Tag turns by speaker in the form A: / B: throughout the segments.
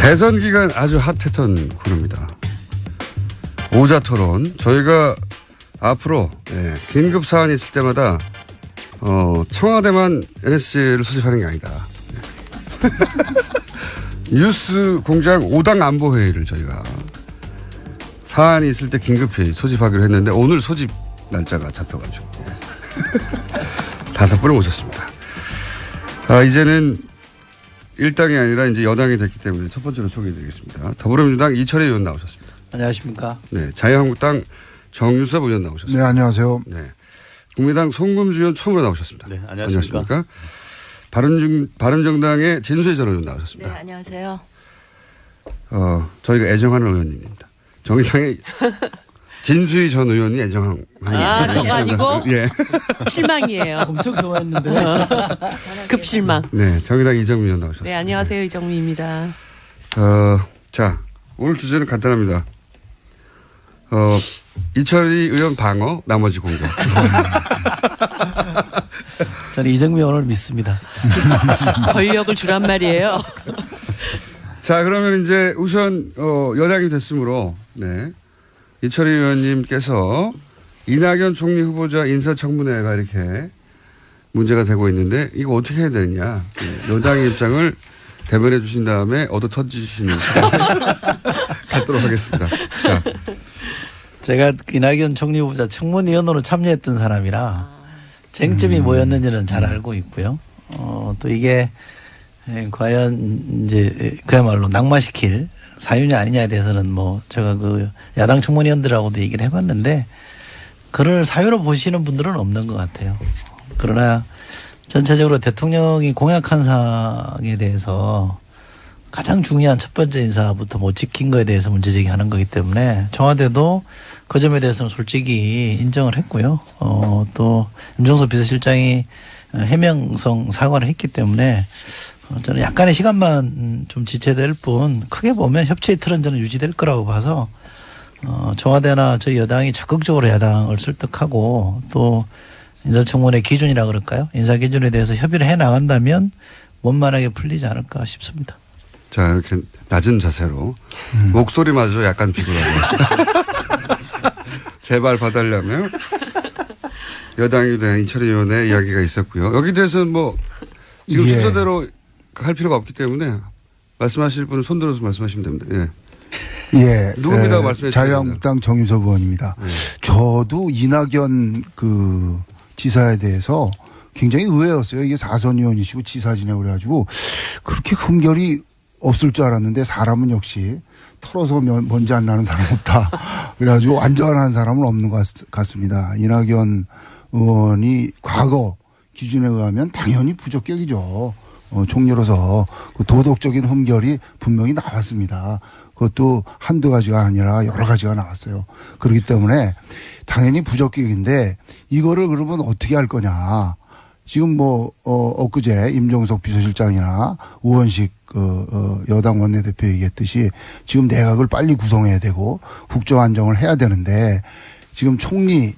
A: 대선 기간 아주 핫했던 코너입니다. 오자토론. 저희가 앞으로 긴급 사안이 있을 때마다 청와대만 NSC를 수집하는 게 아니다. 뉴스 공장 5당 안보회의를 저희가 사안이 있을 때 긴급회의 소집하기로 했는데 오늘 소집 날짜가 잡혀가지고 5분을 모셨습니다. 이제는 일당이 아니라 이제 여당이 됐기 때문에 첫 번째로 소개해드리겠습니다. 더불어민주당 이철희 의원 나오셨습니다.
B: 안녕하십니까.
A: 네, 자유한국당 정유섭 의원 나오셨습니다.
C: 네, 안녕하세요.
A: 네, 국민의당 송금주 의원 처음으로 나오셨습니다.
D: 네, 안녕하십니까.
A: 바른정당의 진수희 전 의원 나오셨습니다.
E: 네, 안녕하세요.
A: 저희가 애정하는 의원님입니다. 정의당의 진수희 전 의원이 애정한.
E: 그게 아니고?
A: 예.
E: 실망이에요.
B: 엄청 좋아했는데.
E: 급실망.
A: 네, 정의당 이정미 의원 나오셨습니다.
E: 네, 안녕하세요. 이정미입니다.
A: 자, 오늘 주제는 간단합니다. 이철희 의원 방어, 나머지 공격.
B: 저는 이정미 의원을 믿습니다.
E: 권력을 주란 말이에요.
A: 자, 그러면 이제 우선 여당이 됐으므로 네, 이철희 의원님께서 이낙연 총리 후보자 인사청문회가 이렇게 문제가 되고 있는데 이거 어떻게 해야 되느냐. 여당의 입장을 대변해 주신 다음에 얻어 터지시는 시간 갖도록 하겠습니다. 자.
B: 제가 이낙연 총리 후보자 청문위원으로 참여했던 사람이라 쟁점이 뭐였는지는 잘 알고 있고요. 또 이게 과연 이제 그야말로 낙마시킬 사유냐 아니냐에 대해서는 뭐 제가 그 야당 청문위원들하고도 얘기를 해봤는데 그를 사유로 보시는 분들은 없는 것 같아요. 그러나 전체적으로 대통령이 공약한 사항에 대해서 가장 중요한 첫 번째 인사부터 못 지킨 거에 대해서 문제제기하는 거기 때문에 청와대도 그 점에 대해서는 솔직히 인정을 했고요. 또 임종석 비서실장이 해명성 사과를 했기 때문에 저는 약간의 시간만 좀 지체될 뿐 크게 보면 협치의 틀은 저는 유지될 거라고 봐서 청와대나 저희 여당이 적극적으로 야당을 설득하고 또 인사청문회 기준이라 그럴까요? 인사 기준에 대해서 협의를 해 나간다면 원만하게 풀리지 않을까 싶습니다.
A: 자, 이렇게 낮은 자세로 목소리마저 약간 비굴하게 제발 봐달라며 여당에 대한 이철희 의원의 이야기가 있었고요. 여기 대해서는 뭐 지금 순서대로 할 필요가 없기 때문에 말씀하실 분은 손들어서 말씀하시면 됩니다. 예.
C: 예.
A: 누굽니다? 말씀해 주세요.
C: 자유한국당 정유섭 의원입니다.
A: 예.
C: 저도 이낙연 그 지사에 대해서 굉장히 의외였어요. 이게 4선 의원이시고 지사 지내고 그래가지고 그렇게 흠결이 없을 줄 알았는데 사람은 역시 털어서 먼지 안 나는 사람 없다. 그래가지고 완전한 사람은 없는 것 같습니다. 이낙연 의원이 과거 기준에 의하면 당연히 부적격이죠. 총리로서 그 도덕적인 흠결이 분명히 나왔습니다. 그것도 한두 가지가 아니라 여러 가지가 나왔어요. 그렇기 때문에 당연히 부적격인데 이거를 그러면 어떻게 할 거냐. 지금 뭐 엊그제 임종석 비서실장이나 우원식 여당 원내대표 얘기했듯이 지금 내각을 빨리 구성해야 되고 국정안정을 해야 되는데 지금 총리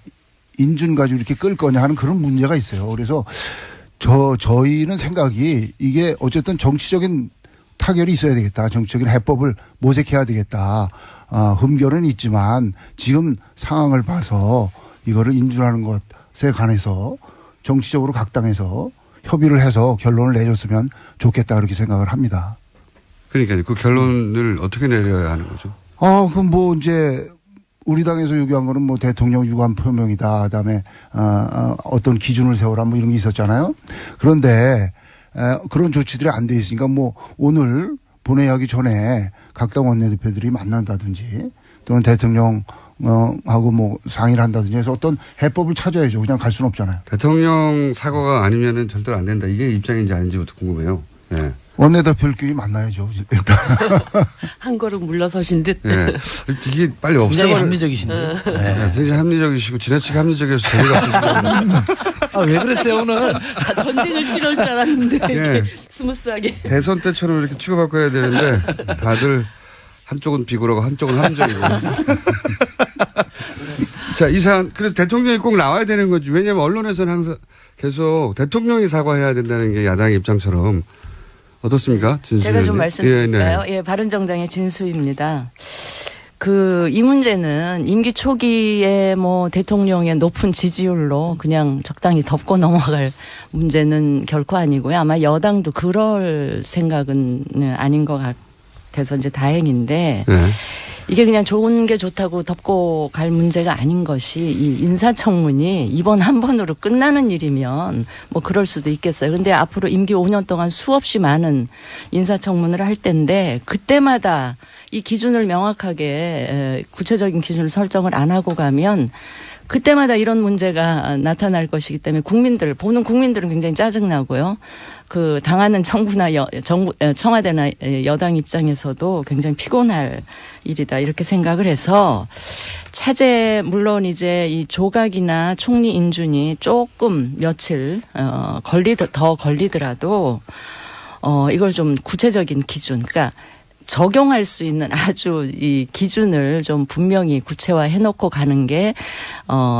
C: 인준 가지고 이렇게 끌 거냐 하는 그런 문제가 있어요. 그래서 저희는 생각이 이게 어쨌든 정치적인 타결이 있어야 되겠다. 정치적인 해법을 모색해야 되겠다. 흠결은 있지만 지금 상황을 봐서 이거를 인준하는 것에 관해서 정치적으로 각 당에서 협의를 해서 결론을 내줬으면 좋겠다 그렇게 생각을 합니다.
A: 그러니까요. 그 결론을 어떻게 내려야 하는 거죠?
C: 그럼 뭐 이제 우리 당에서 요구한 거는 뭐 대통령 유감 표명이다. 그다음에 어떤 기준을 세워라 뭐 이런 게 있었잖아요. 그런데 그런 조치들이 안 돼 있으니까 뭐 오늘 본회의하기 전에 각 당 원내대표들이 만난다든지 또는 대통령 하고 뭐 상의를 한다든지 해서 어떤 해법을 찾아야죠. 그냥 갈 수는 없잖아요.
A: 대통령 사과가 아니면은 절대로 안 된다. 이게 입장인지 아닌지부터 궁금해요. 예.
C: 원내대표끼리 만나야죠. 일단.
E: 한 걸음 물러서신 듯.
A: 예. 이게 빨리 없애버려.
B: 굉장히 합리적이신데.
A: 네. 굉장히 합리적이시고 지나치게 합리적이어서 재미가
B: 왜 그랬어요 오늘?
E: 전쟁을 치러올 줄 알았는데 이렇게
A: 예.
E: 스무스하게.
A: 대선 때처럼 이렇게 치고받고 해야 되는데 다들 한쪽은 비굴하고 한쪽은 합리적이고. 자, 이 사안, 그래서 대통령이 꼭 나와야 되는 거지. 왜냐하면 언론에서는 항상 계속 대통령이 사과해야 된다는 게 야당의 입장처럼 어떻습니까? 진수
D: 제가 좀
A: 의원님?
D: 말씀드릴까요?
A: 예, 네.
D: 바른정당의 진수입니다. 이 문제는 임기 초기에 뭐 대통령의 높은 지지율로 그냥 적당히 덮고 넘어갈 문제는 결코 아니고요. 아마 여당도 그럴 생각은 아닌 것 같아서 이제 다행인데
A: 네.
D: 이게 그냥 좋은 게 좋다고 덮고 갈 문제가 아닌 것이 이 인사청문이 이번 한 번으로 끝나는 일이면 뭐 그럴 수도 있겠어요. 그런데 앞으로 임기 5년 동안 수없이 많은 인사청문을 할 텐데 그때마다 이 기준을 명확하게 구체적인 기준을 설정을 안 하고 가면 그때마다 이런 문제가 나타날 것이기 때문에 보는 국민들은 굉장히 짜증나고요. 당하는 정부나 청와대나 여당 입장에서도 굉장히 피곤할 일이다 이렇게 생각을 해서 차제 물론 이제 이 조각이나 총리 인준이 조금 며칠 더 걸리더라도 이걸 좀 구체적인 기준 그러니까 적용할 수 있는 아주 이 기준을 좀 분명히 구체화해 놓고 가는 게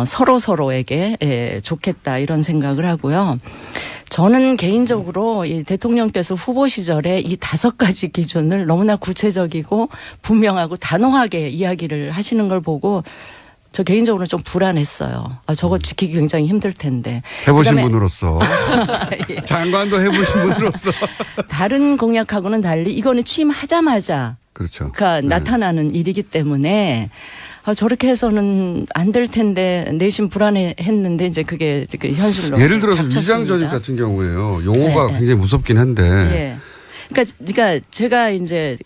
D: 서로에게 좋겠다 이런 생각을 하고요. 저는 개인적으로 이 대통령께서 후보 시절에 이 5가지 기준을 너무나 구체적이고 분명하고 단호하게 이야기를 하시는 걸 보고 저 개인적으로 좀 불안했어요. 저거 지키기 굉장히 힘들 텐데.
A: 해보신
D: 그다음에
A: 분으로서.
D: 예.
A: 장관도 해보신 분으로서.
D: 다른 공약하고는 달리 이거는 취임하자마자
A: 그렇죠.
D: 나타나는 일이기 때문에 저렇게 해서는 안 될 텐데 내심 불안했는데 이제 그게 현실로
A: 예를 들어서
D: 닥쳤습니다.
A: 위장 전입 같은 경우에요. 용어가
D: 네.
A: 굉장히 무섭긴 한데.
D: 예. 그러니까 제가 이제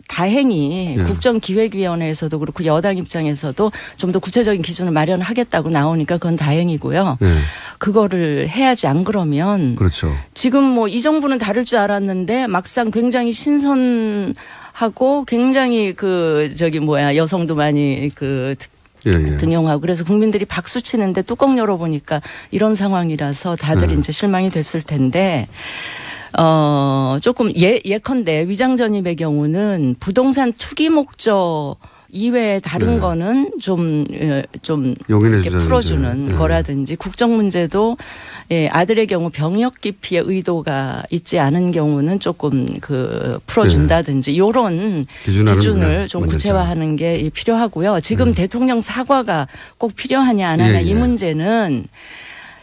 D: 다행히
A: 예.
D: 국정기획위원회에서도 그렇고 여당 입장에서도 좀 더 구체적인 기준을 마련하겠다고 나오니까 그건 다행이고요.
A: 네.
D: 그거를 해야지 안 그러면
A: 그렇죠.
D: 지금 뭐 이 정부는 다를 줄 알았는데 막상 굉장히 신선하고 굉장히 여성도 많이
A: 예.
D: 등용하고 그래서 국민들이 박수 치는데 뚜껑 열어보니까 이런 상황이라서 다들
A: 네.
D: 이제 실망이 됐을 텐데 조금 예컨대 위장 전입의 경우는 부동산 투기 목적 이외에 다른
A: 네.
D: 거는 좀
A: 용인해
D: 이렇게
A: 주자는
D: 풀어주는
A: 이제. 네.
D: 거라든지 국정 문제도 아들의 경우 병역 기피의 의도가 있지 않은 경우는 조금 풀어준다든지 이런
A: 기준하는
D: 기준을 좀
A: 문제죠.
D: 구체화하는 게 필요하고요. 지금 대통령 사과가 꼭 필요하냐 안 하냐
A: 예,
D: 이
A: 예.
D: 문제는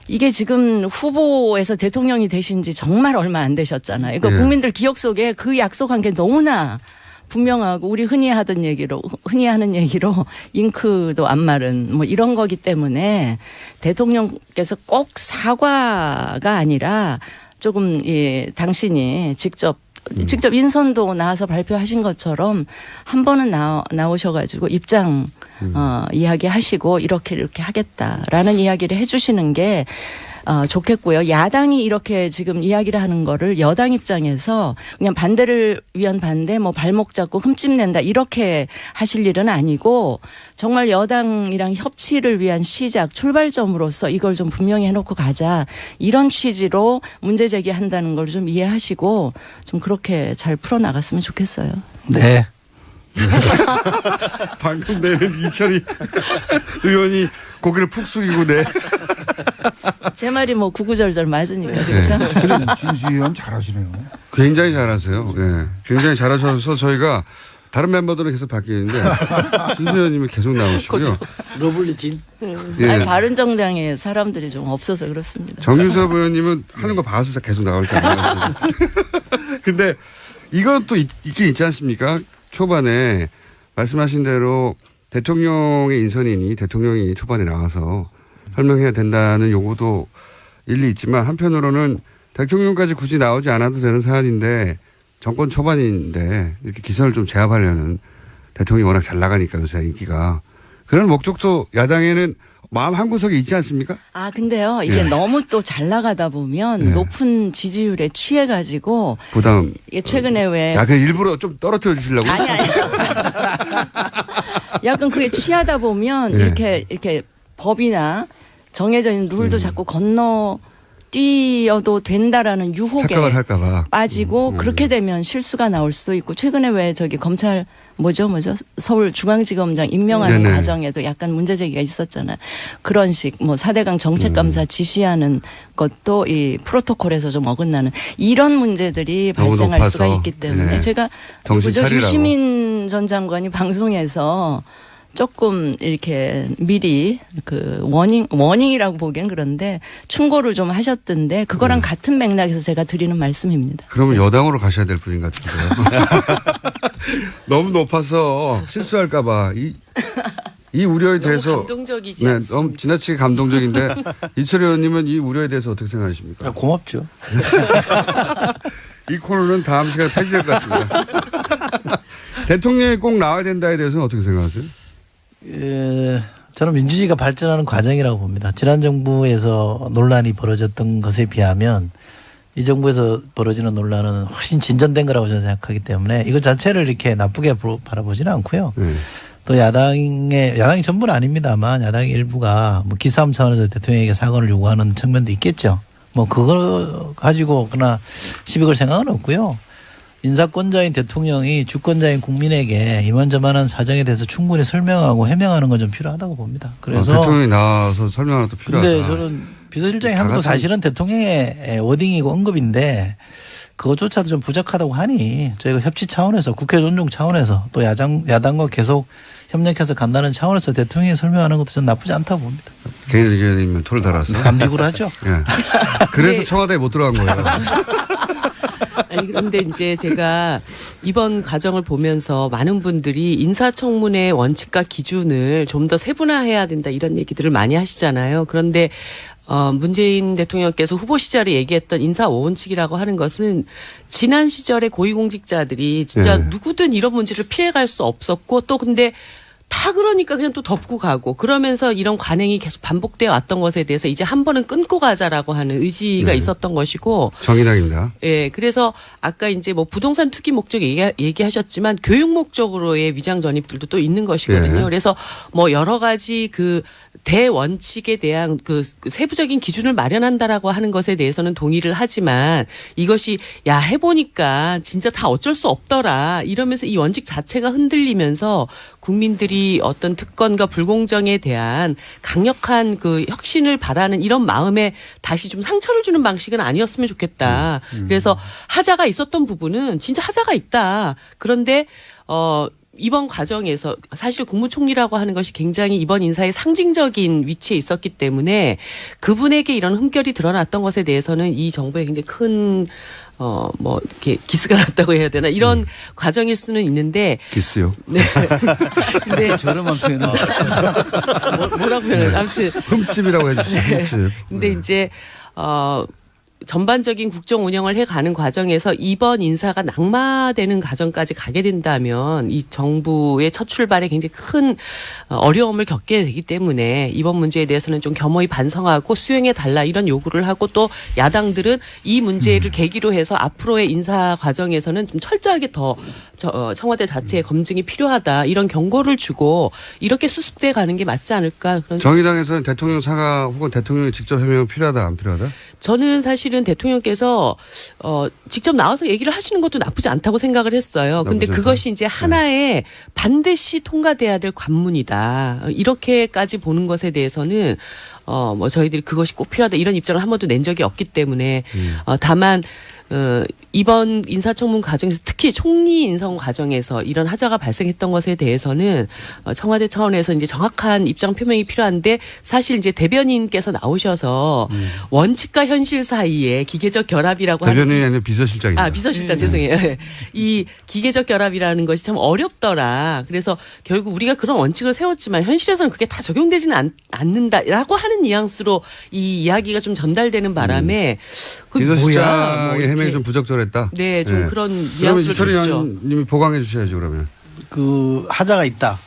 D: 이게 지금 후보에서 대통령이 되신 지 정말 얼마 안 되셨잖아요. 그러니까
A: 예.
D: 국민들 기억 속에 그 약속한 게 너무나 분명하고 우리 흔히 하는 얘기로 잉크도 안 마른 뭐 이런 거기 때문에 대통령께서 꼭 사과가 아니라 조금 당신이 직접 인선도 나와서 발표하신 것처럼 한 번은 나오셔가지고 입장 이야기하시고 이렇게 하겠다라는 이야기를 해주시는 게 좋겠고요. 야당이 이렇게 지금 이야기를 하는 거를 여당 입장에서 그냥 반대를 위한 반대 뭐 발목 잡고 흠집낸다 이렇게 하실 일은 아니고 정말 여당이랑 협치를 위한 시작 출발점으로서 이걸 좀 분명히 해놓고 가자 이런 취지로 문제 제기한다는 걸 좀 이해하시고 좀 그렇게 잘 풀어나갔으면 좋겠어요.
B: 네.
A: 방금 내는 이철이 의원이 고개를 푹 숙이고
D: 제 말이 뭐 구구절절 맞으니까 그렇죠.
C: 진수 의원 잘하시네요.
A: 굉장히 잘하세요. 예. 굉장히 잘하셔서 저희가 다른 멤버들은 계속 바뀌는데 진수 의원님이 계속 나오시고요.
B: 러블리진.
A: 예.
D: 아니, 바른정당에 사람들이 좀 없어서 그렇습니다.
A: 정유섭 의원님은 하는 거 봐서 계속 나올 거예요. 근데 이건 또 있긴 있지 않습니까? 초반에 말씀하신 대로 대통령의 인선이니 대통령이 초반에 나와서 설명해야 된다는 요구도 일리 있지만 한편으로는 대통령까지 굳이 나오지 않아도 되는 사안인데 정권 초반인데 이렇게 기선을 좀 제압하려는 대통령이 워낙 잘 나가니까 요새 인기가 그런 목적도 야당에는 마음 한구석에 있지 않습니까?
D: 근데요 이게 너무 또 잘 나가다 보면 높은 지지율에 취해가지고
A: 부담.
D: 이게 최근에 왜
A: 그 일부러 좀 떨어뜨려 주시려고?
D: 아니. 약간 그게 취하다 보면
A: 네.
D: 이렇게 법이나 정해져 있는 룰도 자꾸 뛰어도 된다라는 유혹에
A: 착각을 할까봐.
D: 빠지고 그렇게 되면 실수가 나올 수도 있고 최근에 왜 저기 검찰 뭐죠 서울중앙지검장 임명하는
A: 네네.
D: 과정에도 약간 문제 제기가 있었잖아요. 그런 식 뭐 4대강 정책감사 지시하는 것도 이 프로토콜에서 좀 어긋나는 이런 문제들이
A: 너무
D: 발생할
A: 높아서.
D: 수가 있기 때문에
A: 네.
D: 제가
A: 정신
D: 누구죠?
A: 차리라고.
D: 유시민 전 장관이 방송에서 조금 이렇게 미리 그 워닝이라고 보기엔 그런데 충고를 좀 하셨던데 그거랑 같은 맥락에서 제가 드리는 말씀입니다.
A: 그러면 여당으로 가셔야 될 분인 것 같은데요. 너무 높아서 실수할까봐 이 우려에 대해서
E: 너무 감동적이지
A: 네,
E: 않습니까?
A: 너무 지나치게 감동적인데 이철희 의원님은 이 우려에 대해서 어떻게 생각하십니까?
B: 고맙죠.
A: 이 코너는 다음 시간에 폐지될 것 같습니다. 대통령이 꼭 나와야 된다에 대해서는 어떻게 생각하세요?
B: 저는 민주주의가 발전하는 과정이라고 봅니다. 지난 정부에서 논란이 벌어졌던 것에 비하면 이 정부에서 벌어지는 논란은 훨씬 진전된 거라고 저는 생각하기 때문에 이것 자체를 이렇게 나쁘게 바라보지는 않고요. 또 야당이 전부는 아닙니다만 야당의 일부가 뭐 기싸움 차원에서 대통령에게 사과를 요구하는 측면도 있겠죠. 뭐 그거 가지고 그러나 시비 걸 생각은 없고요. 인사권자인 대통령이 주권자인 국민에게 이만저만한 사정에 대해서 충분히 설명하고 해명하는 건 좀 필요하다고 봅니다. 그래서
A: 대통령이 나와서 설명하는 것도 필요하다.
B: 근데 저는 비서실장이 한 것도 사실은 대통령의 워딩이고 언급인데 그것조차도 좀 부족하다고 하니 저희가 협치 차원에서 국회 존중 차원에서 또 야당과 계속 협력해서 간다는 차원에서 대통령이 설명하는 것도 저는 나쁘지 않다고 봅니다.
A: 개인 의견이면 토를 달아서.
B: 감비구를 하죠.
A: 예. 그래서 청와대에 못 들어간 거예요.
E: 아니 그런데 이제 제가 이번 과정을 보면서 많은 분들이 인사청문회 원칙과 기준을 좀 더 세분화해야 된다 이런 얘기들을 많이 하시잖아요. 그런데 문재인 대통령께서 후보 시절에 얘기했던 인사 5원칙이라고 하는 것은 지난 시절에 고위공직자들이 진짜
A: 네.
E: 누구든 이런 문제를 피해갈 수 없었고 또 근데 다 그러니까 그냥 또 덮고 가고 그러면서 이런 관행이 계속 반복되어 왔던 것에 대해서 이제 한 번은 끊고 가자라고 하는 의지가
A: 네.
E: 있었던 것이고
A: 정의당입니다.
E: 예, 그래서 아까 이제 뭐 부동산 투기 목적 얘기하셨지만 교육 목적으로의 위장 전입들도 또 있는 것이거든요.
A: 예.
E: 그래서 뭐 여러 가지 그 대원칙에 대한 그 세부적인 기준을 마련한다라고 하는 것에 대해서는 동의를 하지만 이것이 야 해보니까 진짜 다 어쩔 수 없더라 이러면서 이 원칙 자체가 흔들리면서 국민들이 어떤 특권과 불공정에 대한 강력한 그 혁신을 바라는 이런 마음에 다시 좀 상처를 주는 방식은 아니었으면 좋겠다. 그래서 하자가 있었던 부분은 진짜 하자가 있다. 그런데 이번 과정에서 사실 국무총리라고 하는 것이 굉장히 이번 인사의 상징적인 위치에 있었기 때문에 그분에게 이런 흠결이 드러났던 것에 대해서는 이 정부에 굉장히 큰 뭐 이렇게 기스가 났다고 해야 되나 이런 과정일 수는 있는데
A: 기스요.
E: 네. 근데
B: 저렴한 표현은
E: 뭐라고 표현을 아무튼
A: 흠집이라고 해주시죠. 흠집.
E: 근데 이제 전반적인 국정 운영을 해가는 과정에서 이번 인사가 낙마되는 과정까지 가게 된다면 이 정부의 첫 출발에 굉장히 큰 어려움을 겪게 되기 때문에 이번 문제에 대해서는 좀 겸허히 반성하고 수용해 달라 이런 요구를 하고 또 야당들은 이 문제를 계기로 해서 앞으로의 인사 과정에서는 좀 철저하게 더 청와대 자체의 검증이 필요하다 이런 경고를 주고 이렇게 수습돼 가는 게 맞지 않을까 그런
A: 정의당에서는 대통령 사과 혹은 대통령이 직접 해명 필요하다 안 필요하다?
E: 저는 사실은 대통령께서 직접 나와서 얘기를 하시는 것도 나쁘지 않다고 생각을 했어요. 근데
A: 나쁘지
E: 그것이 이제 하나의 반드시 통과돼야 될 관문이다. 이렇게까지 보는 것에 대해서는 뭐 저희들이 그것이 꼭 필요하다 이런 입장을 한 번도 낸 적이 없기 때문에 다만 이번 인사청문 과정에서 특히 총리 인선 과정에서 이런 하자가 발생했던 것에 대해서는 청와대 차원에서 이제 정확한 입장 표명이 필요한데 사실 이제 대변인께서 나오셔서 원칙과 현실 사이에 기계적 결합이라고 하는
A: 대변인이 아니라 비서실장입니다.
E: 비서실장 죄송해요. 이 기계적 결합이라는 것이 참 어렵더라. 그래서 결국 우리가 그런 원칙을 세웠지만 현실에서는 그게 다 적용되지는 않는다라고 하는 뉘앙스로 이 이야기가 좀 전달되는 바람에 그게 뭐야? 뭐
A: 비서실장의 해명이
E: 이렇게.
A: 좀 부적절했다.
E: 네, 좀 그런
A: 그러면
E: 뉘앙스를
A: 이철희
E: 줬죠.
A: 의원님이 보강해 주셔야죠 그러면.
B: 그 하자가 있다.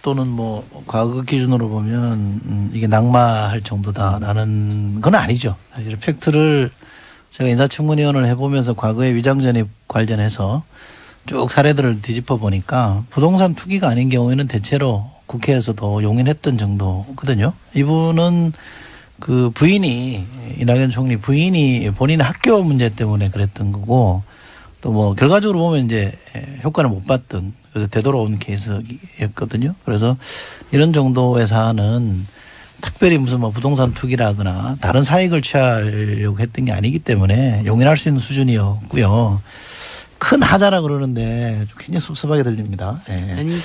B: 또는 뭐 과거 기준으로 보면 이게 낙마할 정도다라는 건 아니죠. 사실 팩트를 제가 인사청문위원을 해보면서 과거의 위장전입 관련해서 쭉 사례들을 뒤집어 보니까 부동산 투기가 아닌 경우에는 대체로 국회에서도 용인했던 정도거든요. 이분은 그 부인이 이낙연 총리 부인이 본인의 학교 문제 때문에 그랬던 거고 또 뭐 결과적으로 보면 이제 효과를 못 봤던 그래서 되돌아온 케이스였거든요. 그래서 이런 정도의 사안은 특별히 무슨 뭐 부동산 투기라거나 다른 사익을 취하려고 했던 게 아니기 때문에 용인할 수 있는 수준이었고요. 큰 하자라 그러는데 좀 굉장히 섭섭하게 들립니다. 네.
E: 아니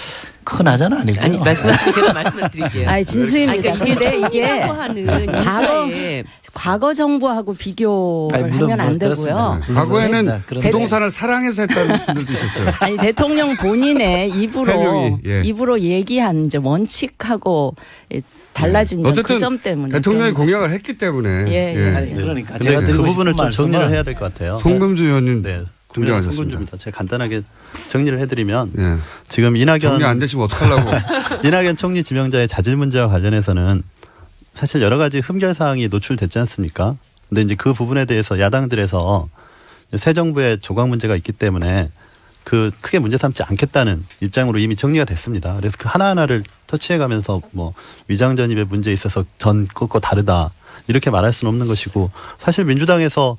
B: 큰 하자는 아니고요.
E: 아니 말씀하시고 제가 말씀을 드릴게요.
D: 아니 진수입니다.
E: 아니, 그러니까
D: 근데 이게
E: 하는 인사에
D: 과거 정부하고 비교를
B: 아니, 물론
D: 하면 안 되고요.
B: 그렇습니다. 물론
A: 과거에는
B: 그렇습니다.
A: 부동산을 사랑해서 했다는 분들도 있었어요.
D: 아니 대통령 본인의 입으로
A: 해명이, 예.
D: 입으로 얘기한 이제 원칙하고 달라진 점
A: 어쨌든
D: 그 점 때문에
A: 대통령이
D: 그런 거죠.
A: 공약을 했기 때문에
D: 예.
B: 아니, 그러니까
F: 근데
B: 제가
F: 그
B: 드리고
F: 부분을
B: 싶은
F: 좀 정리를
B: 말씀은
F: 해야 될 것 같아요.
A: 송금주 의원님
F: 네.
A: 등장하셨습니다.
F: 송금주입니다. 제가 간단하게 정리를 해드리면
A: 예.
F: 지금
A: 정리 안 되시면 어떡하려고.
F: 이낙연 총리 지명자의 자질 문제와 관련해서는 사실 여러 가지 흠결 사항이 노출됐지 않습니까? 근데 이제 그 부분에 대해서 야당들에서 새 정부의 조각 문제가 있기 때문에 그 크게 문제 삼지 않겠다는 입장으로 이미 정리가 됐습니다. 그래서 그 하나하나를 터치해가면서 뭐 위장 전입의 문제에 있어서 전 것과 다르다 이렇게 말할 수는 없는 것이고 사실 민주당에서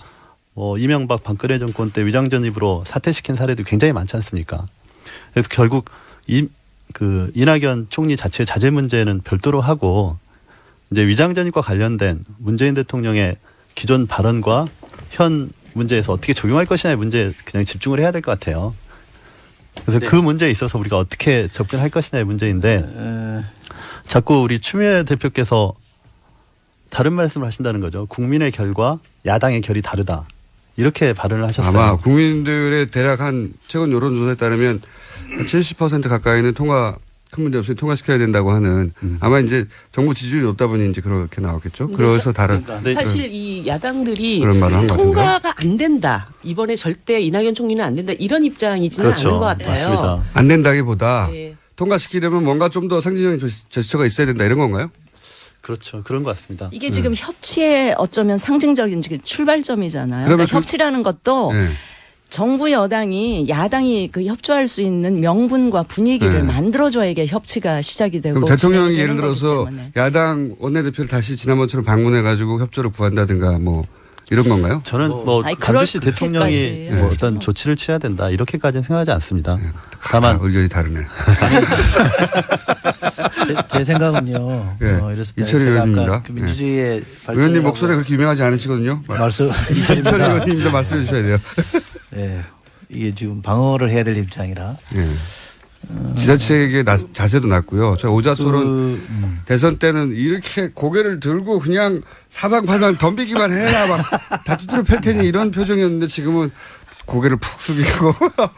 F: 이명박 박근혜 정권 때 위장 전입으로 사퇴시킨 사례도 굉장히 많지 않습니까? 그래서 결국 이낙연 총리 자체의 자제 문제는 별도로 하고 이제 위장 전입과 관련된 문재인 대통령의 기존 발언과 현 문제에서 어떻게 적용할 것이냐의 문제에 그냥 집중을 해야 될 것 같아요. 그래서 그 문제에 있어서 우리가 어떻게 접근할 것이냐의 문제인데 자꾸 우리 추미애 대표께서 다른 말씀을 하신다는 거죠. 국민의 결과 야당의 결이 다르다. 이렇게 발언을 하셨어요.
A: 아마 국민들의 대략 한 최근 여론조사에 따르면 70% 가까이는 큰 문제 없이 통과시켜야 된다고 하는 아마 이제 정부 지지율이 높다 보니 이제 그렇게 나왔겠죠. 그래서 다른
E: 사실 이 야당들이
A: 그런 말을 한것 같은데요.
E: 통과가 안 된다. 이번에 절대 이낙연 총리는 안 된다. 이런 입장이지는
F: 그렇죠.
E: 않은 것 같아요.
F: 맞습니다.
A: 안 된다기보다
E: 네.
A: 통과시키려면 뭔가 좀 더 상징적인 제스처가 있어야 된다 이런 건가요?
F: 그렇죠. 그런 것 같습니다.
D: 이게 지금 협치의 어쩌면 상징적인 출발점이잖아요.
A: 그러면
D: 그러니까 협치라는 것도
A: 네.
D: 정부 여당이 야당이 그 협조할 수 있는 명분과 분위기를
A: 네.
D: 만들어줘야 이게 협치가 시작이 되고
A: 그럼 대통령이
D: 진행이
A: 예를
D: 되는 거기
A: 들어서
D: 때문에.
A: 야당 원내대표를 다시 지난번처럼 방문해가지고 협조를 구한다든가 뭐 이런 건가요?
F: 저는
D: 아니,
F: 반드시
D: 그럴
F: 대통령이
D: 그렇게까지.
F: 어떤 조치를 취해야 된다. 이렇게까지는 생각하지 않습니다.
A: 다만
F: 다만
A: 의견이 다르네.
B: 제 생각은요.
A: 예.
B: 이렇습니다.
A: 이철희
B: 제가
A: 의원입니다.
B: 아까 그 민주주의의
A: 의원님 목소리 그렇게 유명하지 않으시거든요.
B: 말씀
A: 이철희 의원님도 말씀해 주셔야 돼요.
B: 네. 이게 지금 방어를 해야 될 입장이라.
A: 예. 지자체의 자세도 낮고요. 저 오자솔은 대선 때는 이렇게 고개를 들고 그냥 사방팔방 덤비기만 해라 막 다 두드려 팰 테니 이런 표정이었는데 지금은 고개를 푹 숙이고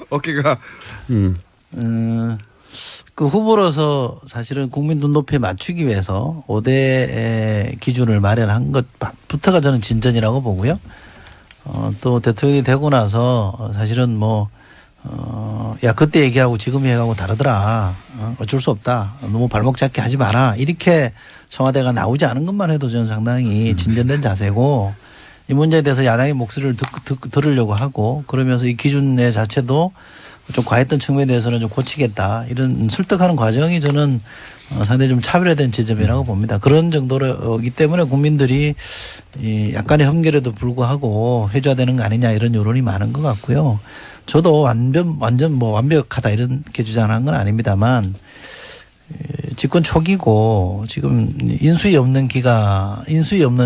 A: 어깨가
B: 그 후보로서 사실은 국민 눈높이에 맞추기 위해서 5대 기준을 마련한 것부터가 저는 진전이라고 보고요. 또 대통령이 되고 나서 사실은 야, 그때 얘기하고 지금 얘기하고 다르더라. 어쩔 수 없다. 너무 발목 잡게 하지 마라. 이렇게 청와대가 나오지 않은 것만 해도 저는 상당히 진전된 자세고 이 문제에 대해서 야당의 목소리를 들으려고 하고 그러면서 이 기준의 자체도 좀 과했던 측면에 대해서는 좀 고치겠다. 이런 설득하는 과정이 저는 상당히 좀 차별화된 지점이라고 봅니다. 그런 정도이기 때문에 국민들이 약간의 흠결에도 불구하고 해줘야 되는 거 아니냐 이런 여론이 많은 것 같고요. 저도 완전 완벽하다 이렇게 주장하는 건 아닙니다만 집권 초기고 지금 인수위 없는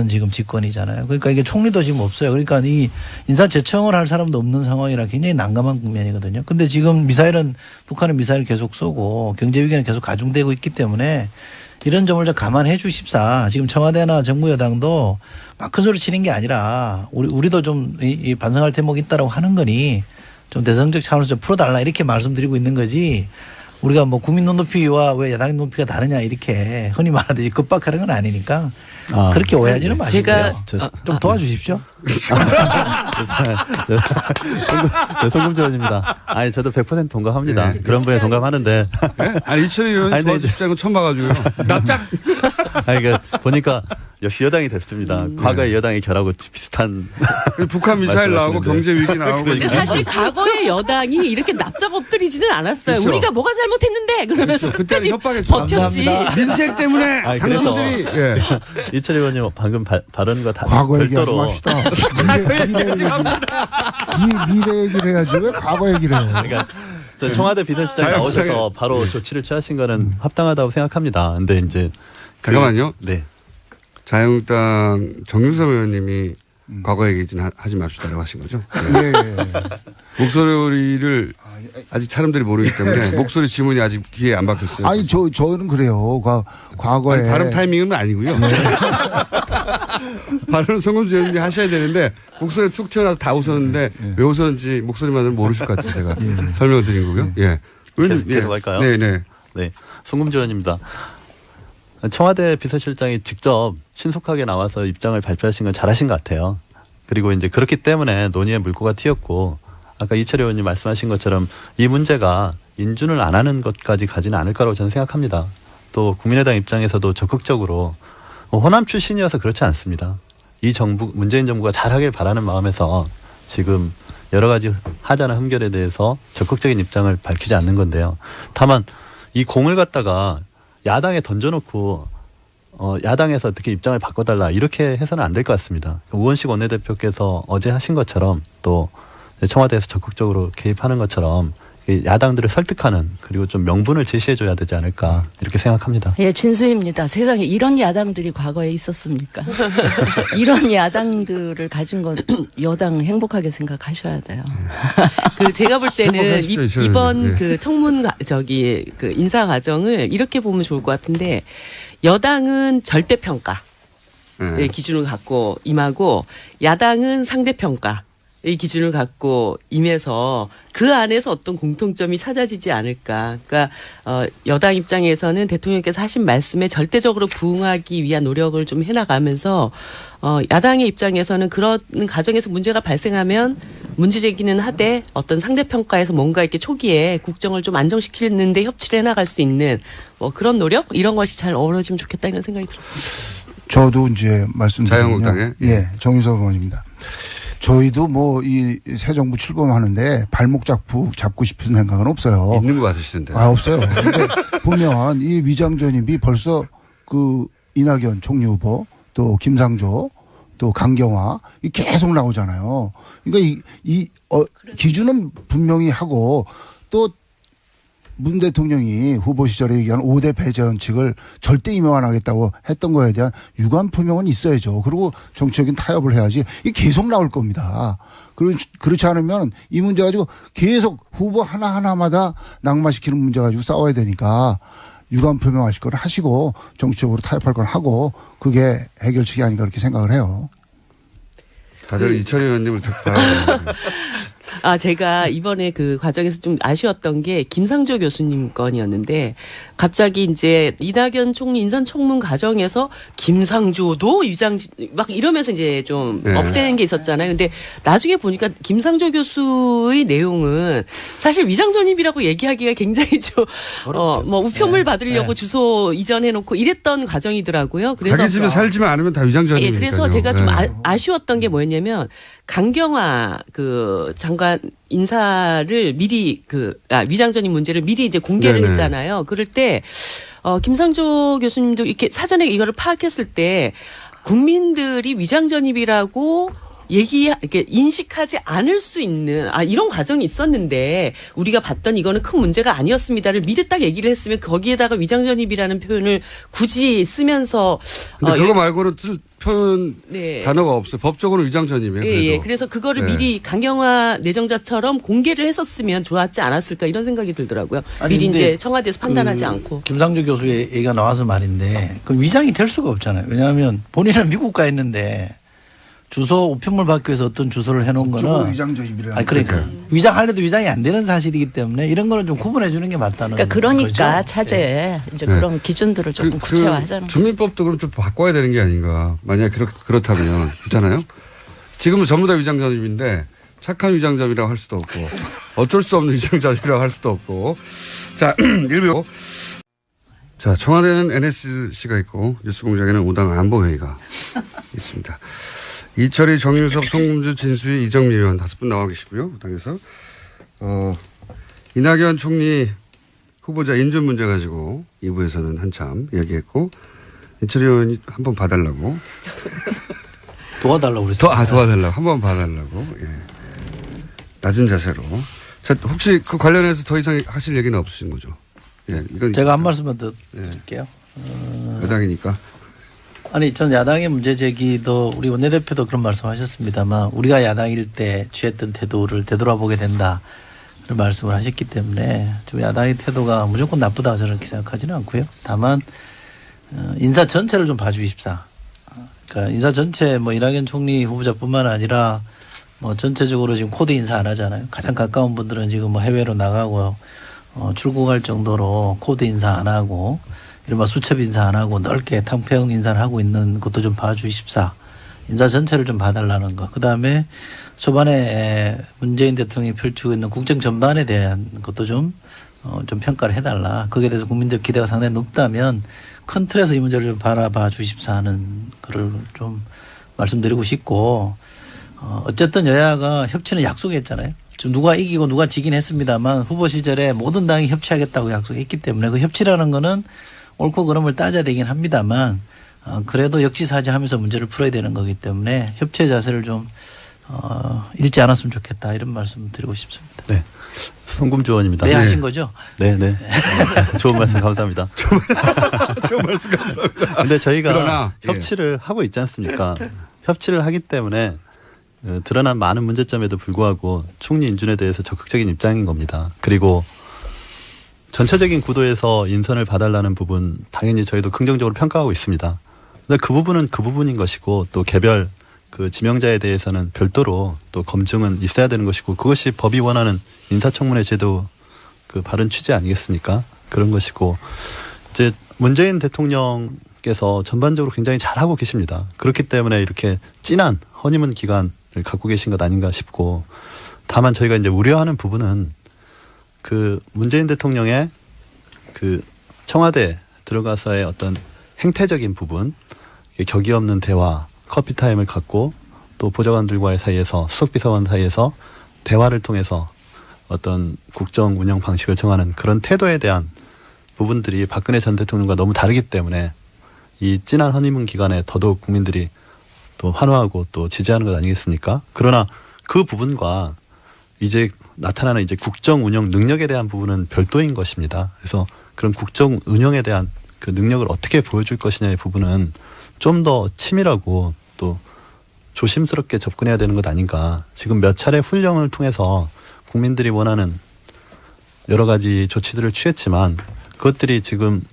B: 지금 집권이잖아요. 그러니까 이게 총리도 지금 없어요. 그러니까 이 인사 제청을 할 사람도 없는 상황이라 굉장히 난감한 국면이거든요. 근데 지금 북한은 미사일 계속 쏘고 경제 위기는 계속 가중되고 있기 때문에 이런 점을 좀 감안해 주십사. 지금 청와대나 정부 여당도 막 큰 소리 치는 게 아니라 우리도 좀 반성할 대목이 있다라고 하는 거니 좀 대성적 차원에서 좀 풀어달라 이렇게 말씀드리고 있는 거지. 우리가 국민 눈높이와 왜 야당 눈높이가 다르냐 이렇게 흔히 말하듯이 급박하는 건 아니니까 그렇게 오해하지는 마시고요. 좀 도와주십시오.
F: 송금주 의원입니다. 아니 저도 100% 동감합니다.
A: 네.
F: 그런 분에 동감하는데.
A: 아니 이철희 의원이 도와주십자는 처음 봐가지고요. 납작.
F: 아니 보니까 역시 여당이 됐습니다. 과거의 여당의 결하고 비슷한.
A: 북한 미사일 나오고
F: 말씀하시는데.
A: 경제 위기 나오고.
E: 근데 사실 과거의 여당이 이렇게 납작 엎드리지는 않았어요.
A: 그렇죠.
E: 우리가 뭐가 잘못했는데 그러면서
A: 그렇죠. 그때는
E: 끝까지
A: 협박했죠.
E: 버텼지.
B: 감사합니다.
A: 민생 때문에
F: 아니, 그래서
A: 당신들이 예.
F: 이철희 의원님 방금 발언과
C: 과거 얘기하지
F: 별도로
C: 맙시다. 미래 얘기를 해야지 왜 과거 얘기를 해요.
F: 그러니까 저 청와대 비서실장
A: 자유한국당에-
F: 나오셔서 바로 조치를 취하신 거는 합당하다고 생각합니다. 근데 이제
A: 잠깐만요.
F: 네.
A: 자유한국당 정유섭 의원님이 과거 얘기 좀 하지 맙시다라고 하신 거죠. 네.
C: 예, 예.
A: 목소리를 아직 사람들이 모르기 때문에 목소리 지문이 아직 귀에 안 박혔어요.
C: 아니 저는 그래요. 과거에
A: 아니, 발음 타이밍은 아니고요. 발음 송금주 의원님이 하셔야 되는데 목소리 툭 튀어나와서 다 웃었는데 왜 웃었는지 목소리만은 모르실 것 같아서 제가 설명을 드린 거고요. 예.
F: 계속 할까요?
A: 네네.
F: 네. 송금주 의원입니다. 청와대 비서실장이 직접 신속하게 나와서 입장을 발표하신 건 잘하신 것 같아요. 그리고 이제 그렇기 때문에 논의의 물꼬가 튀었고 아까 이철희 의원님 말씀하신 것처럼 이 문제가 인준을 안 하는 것까지 가지는 않을 거라고 저는 생각합니다. 또 국민의당 입장에서도 적극적으로 호남 출신이어서 그렇지 않습니다. 이 정부, 문재인 정부가 잘하길 바라는 마음에서 지금 여러 가지 하자나 흠결에 대해서 적극적인 입장을 밝히지 않는 건데요. 다만 이 공을 갖다가 야당에 던져놓고 야당에서 어떻게 입장을 바꿔달라 이렇게 해서는 안 될 것 같습니다. 우원식 원내대표께서 어제 하신 것처럼 또 청와대에서 적극적으로 개입하는 것처럼 야당들을 설득하는 그리고 좀 명분을 제시해줘야 되지 않을까 이렇게 생각합니다.
D: 예, 진수입니다. 세상에 이런 야당들이 과거에 있었습니까? 이런 야당들을 가진 건 여당 행복하게 생각하셔야 돼요.
E: 그 제가 볼 때는
A: 행복하십시오, 이철희
E: 이번
A: 의원님.
E: 그 청문 그 인사 과정을 이렇게 보면 좋을 것 같은데 여당은 절대 평가의
A: 네.
E: 기준을 갖고 임하고 야당은 상대 평가. 이 기준을 갖고 임해서 그 안에서 어떤 공통점이 찾아지지 않을까. 그러니까 여당 입장에서는 대통령께서 하신 말씀에 절대적으로 부응하기 위한 노력을 좀 해나가면서 야당의 입장에서는 그런 과정에서 문제가 발생하면 문제 제기는 하되 어떤 상대 평가에서 뭔가 이렇게 초기에 국정을 좀 안정시키는데 협치를 해나갈 수 있는 뭐 그런 노력 이런 것이 잘 어우러지면 좋겠다 이런 생각이 들었습니다.
C: 저도 이제 말씀드리면
A: 자유한국당에?
C: 예, 정유섭 의원입니다. 저희도 뭐 이 새 정부 출범하는데 발목 잡고 싶은 생각은 없어요.
A: 있는 거 같으시던데.
C: 없어요. 근데 보면 이 위장전입이 벌써 그 이낙연 총리 후보 또 김상조 또 강경화 이 계속 나오잖아요. 그러니까 기준은 분명히 하고 또 문 대통령이 후보 시절에 얘기한 5대 배제 원칙을 절대 임명 안 하겠다고 했던 거에 대한 유감 표명은 있어야죠. 그리고 정치적인 타협을 해야지. 이게 계속 나올 겁니다. 그렇지 않으면 이 문제 가지고 계속 후보 하나하나마다 낙마시키는 문제 가지고 싸워야 되니까 유감 표명하실 걸 하시고 정치적으로 타협할 걸 하고 그게 해결책이 아닌가 그렇게 생각을 해요.
A: 다들 이철희 의원님을 바라보는
E: 제가 이번에 그 과정에서 좀 아쉬웠던 게 김상조 교수님 건이었는데 갑자기 이제 이낙연 총리 인사청문 과정에서 김상조도 막 이러면서 이제 좀
A: 네.
E: 업되는 게 있었잖아요. 근데 나중에 보니까 김상조 교수의 내용은 사실 위장전입이라고 얘기하기가 굉장히 좀 뭐 우편물 받으려고 주소 이전해놓고 이랬던 과정이더라고요. 그래서
A: 자기 집에 살지만 않으면 다 위장전입니까요.
E: 예, 그래서 제가 좀
A: 네.
E: 아쉬웠던 게 뭐였냐면 강경화 그 장관 인사를 미리 위장전입 문제를 미리 이제 공개를
A: 네네.
E: 했잖아요. 그럴 때 김상조 교수님도 이렇게 사전에 이거를 파악했을 때 국민들이 위장전입이라고 이렇게 인식하지 않을 수 있는 이런 과정이 있었는데 우리가 봤던 이거는 큰 문제가 아니었습니다를 미리 딱 얘기를 했으면 거기에다가 위장전입이라는 표현을 굳이 쓰면서
A: 근데 그거 말고는 쓸 표현
E: 네.
A: 단어가 없어요. 법적으로는 위장전입이에요.
E: 예. 그래서 그거를
A: 네.
E: 미리 강경화 내정자처럼 공개를 했었으면 좋았지 않았을까 이런 생각이 들더라고요.
B: 아니,
E: 미리
B: 근데
E: 이제 청와대에서 판단하지 않고.
B: 김상조 교수의 얘기가 나와서 말인데 그 위장이 될 수가 없잖아요. 왜냐하면 본인은 미국 가 있는데 주소 우편물 받기 위해서 어떤 주소를 해놓은 거는
C: 위장전입이라는
B: 아니 그러니까 위장하려도 위장이 안 되는 사실이기 때문에 이런 거는 좀 구분해 주는 게 맞다는
D: 그러니까
B: 거죠.
D: 차제에 이제
A: 네.
D: 그런 기준들을 조금 구체화하자는 거죠.
A: 주민법도 그럼 좀 바꿔야 되는 게 아닌가. 만약에 그렇다면 있잖아요. 지금은 전부 다 위장전입인데 착한 위장전이라고 할 수도 없고 어쩔 수 없는 위장전이라고 할 수도 없고. 자, 일부 자, 청와대는 NSC가 있고 뉴스공장에는 5당 안보회의가 있습니다. 이철희, 정유섭, 송금주, 진수희, 이정미 의원 5분 나와 계시고요. 당에서 이낙연 총리 후보자 인준 문제 가지고 2부에서는 한참 얘기했고 이철희 의원이 한번 봐달라고.
B: 도와달라고 그랬어요.
A: 도와달라고. 한번 봐달라고. 예. 낮은 자세로. 자, 혹시 그 관련해서 더 이상 하실 얘기는 없으신 거죠? 예, 이건
B: 제가 한 말씀만 더 드릴게요.
A: 여당이니까.
B: 아니, 전 야당의 문제 제기도 우리 원내대표도 그런 말씀하셨습니다만 우리가 야당일 때 취했던 태도를 되돌아보게 된다. 그런 말씀을 하셨기 때문에 좀 야당의 태도가 무조건 나쁘다 저는 그렇게 생각하지는 않고요. 다만 인사 전체를 좀 봐주십사. 그러니까 인사 전체 뭐 이낙연 총리 후보자뿐만 아니라 뭐 전체적으로 지금 코드 인사 안 하잖아요. 가장 가까운 분들은 지금 뭐 해외로 나가고 출국할 정도로 코드 인사 안 하고 이른바 수첩 인사 안 하고 넓게 탕평 인사를 하고 있는 것도 좀 봐주십사. 인사 전체를 좀 봐달라는 거. 그다음에 초반에 문재인 대통령이 펼치고 있는 국정 전반에 대한 것도 좀 평가를 해달라. 거기에 대해서 국민적 기대가 상당히 높다면 큰 틀에서 이 문제를 좀 바라봐 주십사 하는 거를 좀 말씀드리고 싶고 어쨌든 여야가 협치는 약속했잖아요. 지금 누가 이기고 누가 지긴 했습니다만 후보 시절에 모든 당이 협치하겠다고 약속했기 때문에 그 협치라는 거는 옳고 그름을 따져야 되긴 합니다만 그래도 역지사지하면서 문제를 풀어야 되는 거기 때문에 협치의 자세를 좀 잃지 않았으면 좋겠다 이런 말씀 드리고 싶습니다.
F: 네. 송금주 의원입니다.
B: 네, 하신 거죠?
F: 네. 좋은 말씀 감사합니다.
A: 좋은 말씀 감사합니다.
F: 근데 저희가
A: 그러나,
F: 협치를 하고 있지 않습니까? 협치를 하기 때문에 드러난 많은 문제점에도 불구하고 총리 인준에 대해서 적극적인 입장인 겁니다. 그리고 전체적인 구도에서 인선을 봐달라는 부분 당연히 저희도 긍정적으로 평가하고 있습니다. 근데 그 부분은 그 부분인 것이고 또 개별 그 지명자에 대해서는 별도로 또 검증은 있어야 되는 것이고 그것이 법이 원하는 인사청문회 제도 그 바른 취지 아니겠습니까? 그런 것이고 이제 문재인 대통령께서 전반적으로 굉장히 잘하고 계십니다. 그렇기 때문에 이렇게 진한 허니문 기간을 갖고 계신 것 아닌가 싶고 다만 저희가 이제 우려하는 부분은 그 문재인 대통령의 그 청와대 들어가서의 어떤 행태적인 부분, 격이 없는 대화, 커피 타임을 갖고 또 보좌관들과의 사이에서 수석비서관 사이에서 대화를 통해서 어떤 국정 운영 방식을 정하는 그런 태도에 대한 부분들이 박근혜 전 대통령과 너무 다르기 때문에 이 진한 허니문 기간에 더더욱 국민들이 또 환호하고 또 지지하는 것 아니겠습니까? 그러나 그 부분과 이제 나타나는 이제 국정 운영 능력에 대한 부분은 별도인 것입니다. 그래서 그런 국정 운영에 대한 그 능력을 어떻게 보여줄 것이냐의 부분은 좀 더 치밀하고 또 조심스럽게 접근해야 되는 것 아닌가. 지금 몇 차례 훈령을 통해서 국민들이 원하는 여러 가지 조치들을 취했지만 그것들이 지금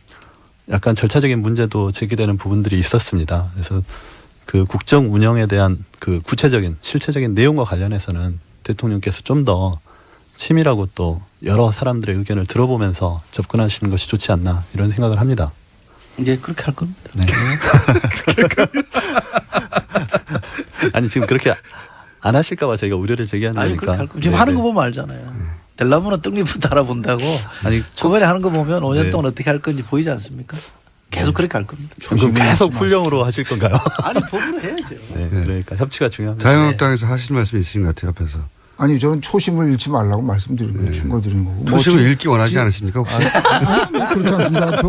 F: 약간 절차적인 문제도 제기되는 부분들이 있었습니다. 그래서 그 국정 운영에 대한 그 구체적인 실체적인 내용과 관련해서는 대통령께서 좀 더 치밀하고 또 여러 사람들의 의견을 들어보면서 접근하시는 것이 좋지 않나 이런 생각을 합니다.
B: 이제 그렇게 할 겁니다.
F: 네. 아니 지금 그렇게 안 하실까 봐 저희가 우려를 제기하는
B: 아니,
F: 거니까.
B: 그렇게 할 겁니다. 지금 하는 거 보면 알잖아요. 될라면은 떡잎부터 알아본다고.
F: 아니
B: 초반에 하는 거 보면 5년
F: 네.
B: 동안 어떻게 할 건지 보이지 않습니까? 계속 그렇게 할 겁니다.
F: 그럼 계속 훈령으로 하실 건가요?
B: 아니 법으로 해야죠.
F: 네, 그러니까 협치가 중요합니다.
A: 자유한국당에서 하실 말씀이 있으신 것 같아요, 옆에서.
C: 아니 저는 초심을 잃지 말라고 말씀드리는 거예요. 충고드리는 거고.
A: 초심을 읽기 원하지 않으십니까 혹시?
C: 그렇지 않습니다.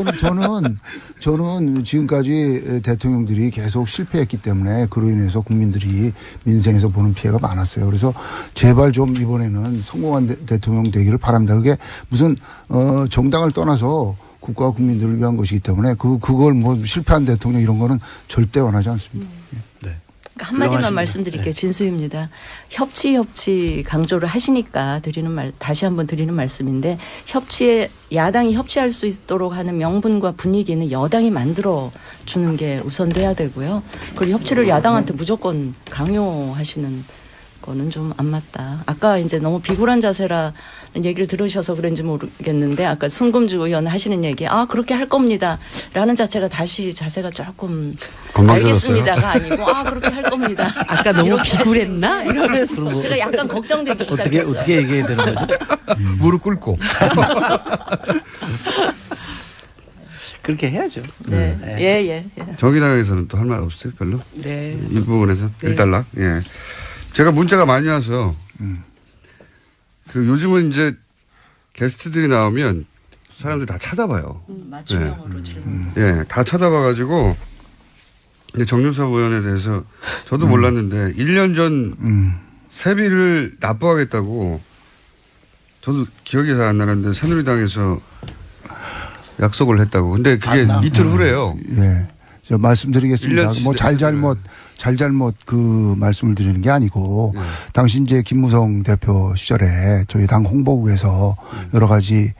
C: 저는 지금까지 대통령들이 계속 실패했기 때문에 그로 인해서 국민들이 민생에서 보는 피해가 많았어요. 그래서 제발 좀 이번에는 성공한 대통령 되기를 바랍니다. 그게 무슨 정당을 떠나서 국가와 국민들을 위한 것이기 때문에 그걸 뭐 실패한 대통령 이런 거는 절대 원하지 않습니다.
D: 한마디만 말씀드릴게요. 진수입니다. 협치 강조를 하시니까 다시 한번 드리는 말씀인데 협치에 야당이 협치할 수 있도록 하는 명분과 분위기는 여당이 만들어 주는 게 우선돼야 되고요. 그리고 협치를 야당한테 무조건 강요하시는 거는 좀 안 맞다. 아까 이제 너무 비굴한 자세라는 얘기를 들으셔서 그런지 모르겠는데 아까 송금주 의원 하시는 얘기 그렇게 할 겁니다. 라는 자체가 다시 자세가 조금 알겠습니다가 아니고 그렇게 할 겁니다.
E: 아까 너무 비굴했나? 이러면서
D: 제가 약간 걱정되기 시작했어요.
B: 어떻게 얘기해야 되는 거죠?
A: 무릎 꿇고.
B: 그렇게 해야죠.
D: 네.
B: 네.
D: 예.
A: 정의당에서는 또 할 말 없어요, 별로?
E: 네.
A: 이 부분에서 일단락. 예. 제가 문자가 많이 와서 그 요즘은 이제 게스트들이 나오면 사람들이 다 쳐다봐요.
D: 맞춤형으로 질문.
A: 예, 다 쳐다봐가지고 이제 정유섭 의원에 대해서 저도 몰랐는데 1년 전 세비를 납부하겠다고 저도 기억이 잘 안 나는데 새누리당에서 약속을 했다고. 근데 그게 이틀 후래요.
C: 예. 저 말씀드리겠습니다.
A: 1년
C: 뭐 잘잘못 그 말씀을 드리는 게 아니고 당시 이제 김무성 대표 시절에 저희 당 홍보국에서 여러 가지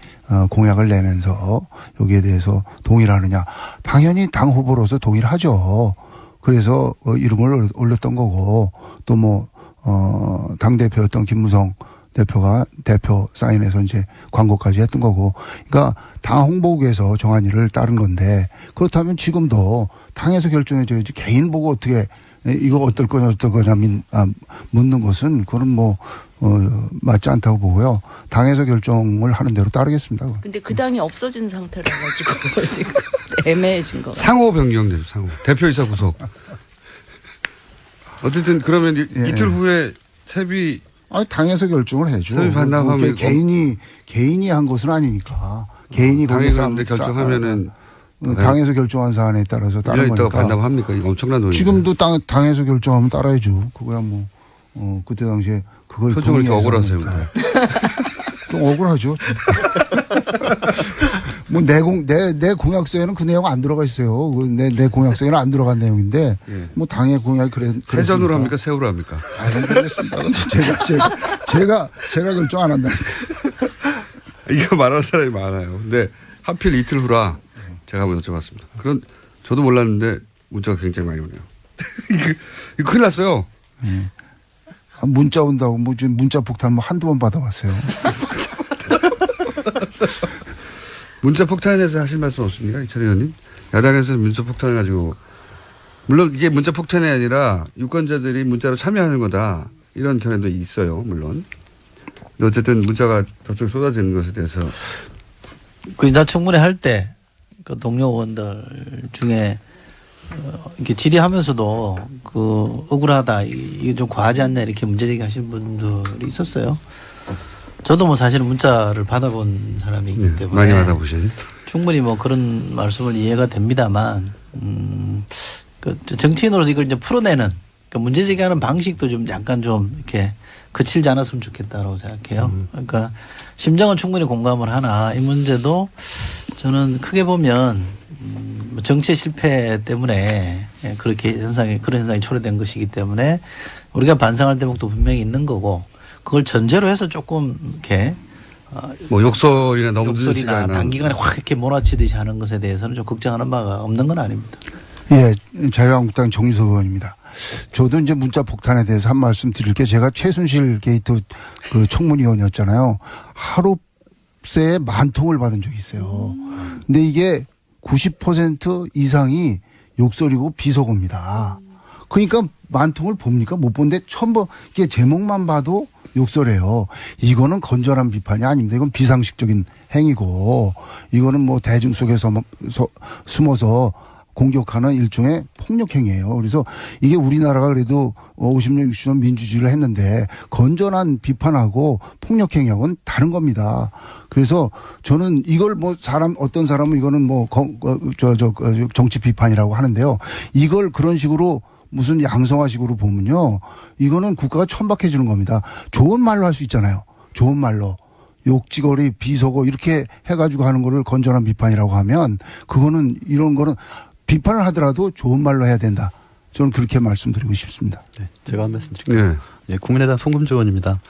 C: 공약을 내면서 여기에 대해서 동의를 하느냐. 당연히 당 후보로서 동의를 하죠. 그래서 이름을 올렸던 거고 또 뭐 당대표였던 김무성 대표가 대표 사인해서 이제 광고까지 했던 거고. 그러니까 당 홍보국에서 정한 일을 따른 건데 그렇다면 지금도 당에서 결정해줘야지 개인 보고 어떻게 이거 어떨 거냐 묻는 것은 그건 뭐 맞지 않다고 보고요. 당에서 결정을 하는 대로 따르겠습니다.
D: 근데 그 당이 없어진 상태라 가지고 지금 애매해진 거.
A: 상호 변경되죠. 상호. 대표이사 구속. 어쨌든 그러면 이틀 후에 세비
C: 아니 당에서 결정을 해줘.
A: 세비 반납하면
C: 개인이 한 것은 아니니까. 개인이
A: 당이
C: 거기서
A: 그런데 결정하면은
C: 당에서 결정한 사안에 따라서 따른
A: 1년 있다가
C: 거니까.
A: 반납합니까? 이거 엄청난 돈인데.
C: 지금도 당에서 결정하면 따라야죠. 그거야 뭐 그때 당시에 그걸
A: 표정을 이렇게
C: 동의해서
A: 억울하세요.
C: 좀 억울하죠. 뭐 내 공약서에는 그 내용 안 들어가 있어요. 내 공약서에는 안 들어간 내용인데
A: 예.
C: 뭐 당의 공약이
A: 세전으로 합니까? 세우로 합니까?
C: 아니 모르겠습니다. 제가 결정 안 한다니까.
A: 이거 말하는 사람이 많아요. 근데 하필 이틀 후라 제가 한번 여쭤봤습니다. 그런 저도 몰랐는데 문자가 굉장히 많이 오네요. 이거 큰일 났어요.
C: 문자 온다고 뭐 지금 문자 폭탄 뭐 한두 번 받아봤어요.
A: 문자 폭탄에 대해서 하실 말씀 없습니까? 이철희 의원님? 야당에서 문자 폭탄을 가지고 물론 이게 문자 폭탄이 아니라 유권자들이 문자로 참여하는 거다. 이런 견해도 있어요. 물론. 근데 어쨌든 문자가 저쪽에 쏟아지는 것에 대해서
B: 그 인사청문회 할 때 그 동료 의원들 중에 이렇게 질의하면서도 그 억울하다 이게 좀 과하지 않냐 이렇게 문제제기 하신 분들이 있었어요. 저도 뭐 사실은 문자를 받아본 사람이기 때문에
A: 많이 받아보신.
B: 충분히 뭐 그런 말씀을 이해가 됩니다만 그 정치인으로서 이걸 이제 풀어내는 그러니까 문제제기하는 방식도 좀 약간 좀 이렇게 그칠지 않았으면 좋겠다라고 생각해요. 그러니까 심정은 충분히 공감을 하나 이 문제도 저는 크게 보면 정치의 실패 때문에 그렇게 그런 현상이 초래된 것이기 때문에 우리가 반성할 대목도 분명히 있는 거고 그걸 전제로 해서 조금 이렇게
A: 뭐 욕설이나 너무 늦은
B: 욕설이나
A: 시간에
B: 단기간에 확 이렇게 몰아치듯이 하는 것에 대해서는 좀 걱정하는 바가 없는 건 아닙니다.
C: 예, 자유한국당 정유섭 의원입니다. 저도 이제 문자 폭탄에 대해서 한 말씀 드릴 게 제가 최순실 게이트 그 청문위원이었잖아요. 하루 새에 10,000통을 받은 적이 있어요. 근데 이게 90% 이상이 욕설이고 비속어입니다. 그러니까 10,000통을 봅니까? 못 본데 처음 이게 제목만 봐도 욕설이에요. 이거는 건전한 비판이 아닙니다. 이건 비상식적인 행위고 이거는 뭐 대중 속에서 숨어서 공격하는 일종의 폭력 행위예요. 그래서 이게 우리나라가 그래도 50년, 60년 민주주의를 했는데 건전한 비판하고 폭력 행위하고는 다른 겁니다. 그래서 저는 이걸 뭐 어떤 사람은 이거는 뭐 정치 비판이라고 하는데요. 이걸 그런 식으로 무슨 양성화식으로 보면요. 이거는 국가가 천박해지는 겁니다. 좋은 말로 할 수 있잖아요. 좋은 말로. 욕지거리, 비속어 이렇게 해가지고 하는 거를 건전한 비판이라고 하면 그거는 이런 거는 비판을 하더라도 좋은 말로 해야 된다. 저는 그렇게 말씀드리고 싶습니다.
F: 네, 제가 한 말씀 드릴게요.
A: 네.
F: 예, 국민의당 송금주 의원입니다.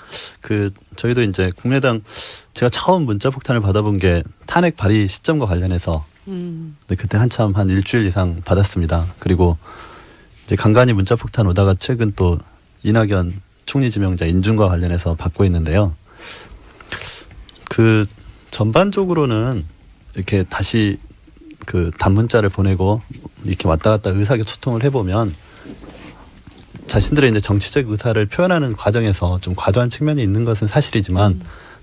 F: 저희도 이제 국민의당 제가 처음 문자 폭탄을 받아본 게 탄핵 발의 시점과 관련해서 근데 그때 한참 한 일주일 이상 받았습니다. 그리고 이제 간간히 문자 폭탄 오다가 최근 또 이낙연 총리 지명자 인준과 관련해서 받고 있는데요. 그 전반적으로는 이렇게 다시 그 단문자를 보내고 이렇게 왔다 갔다 의사소통을 해보면 자신들의 이제 정치적 의사를 표현하는 과정에서 좀 과도한 측면이 있는 것은 사실이지만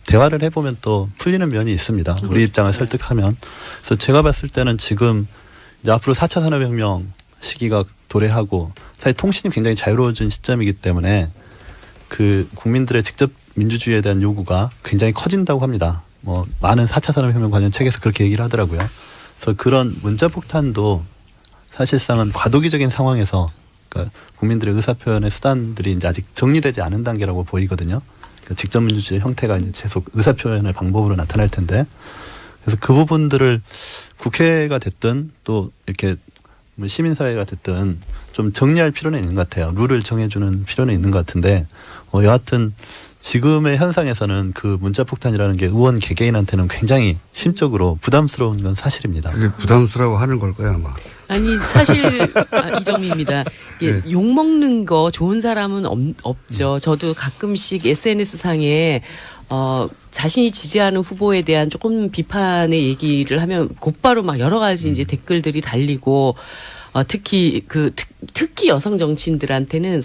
F: 대화를 해보면 또 풀리는 면이 있습니다. 우리 입장을 설득하면. 그래서 제가 봤을 때는 지금 이제 앞으로 4차 산업혁명 시기가 도래하고 사실 통신이 굉장히 자유로워진 시점이기 때문에 그 국민들의 직접 민주주의에 대한 요구가 굉장히 커진다고 합니다. 뭐 많은 4차 산업혁명 관련 책에서 그렇게 얘기를 하더라고요. 그래서 그런 문자폭탄도 사실상은 과도기적인 상황에서 그러니까 국민들의 의사표현의 수단들이 이제 아직 정리되지 않은 단계라고 보이거든요. 그러니까 직접 민주주의 형태가 이제 계속 의사표현의 방법으로 나타날 텐데 그래서 그 부분들을 국회가 됐든 또 이렇게 시민사회가 됐든 좀 정리할 필요는 있는 것 같아요. 룰을 정해주는 필요는 있는 것 같은데 여하튼 지금의 현상에서는 그 문자폭탄이라는 게 의원 개개인한테는 굉장히 심적으로 부담스러운 건 사실입니다.
A: 그게 부담스러워 하는 걸 거야 아마.
E: 아니 사실 이정미입니다. 예,
A: 네.
E: 욕 먹는 거 좋은 사람은 없죠. 저도 가끔씩 SNS 상에 자신이 지지하는 후보에 대한 조금 비판의 얘기를 하면 곧바로 막 여러 가지 이제 댓글들이 달리고 특히 특히 여성 정치인들한테는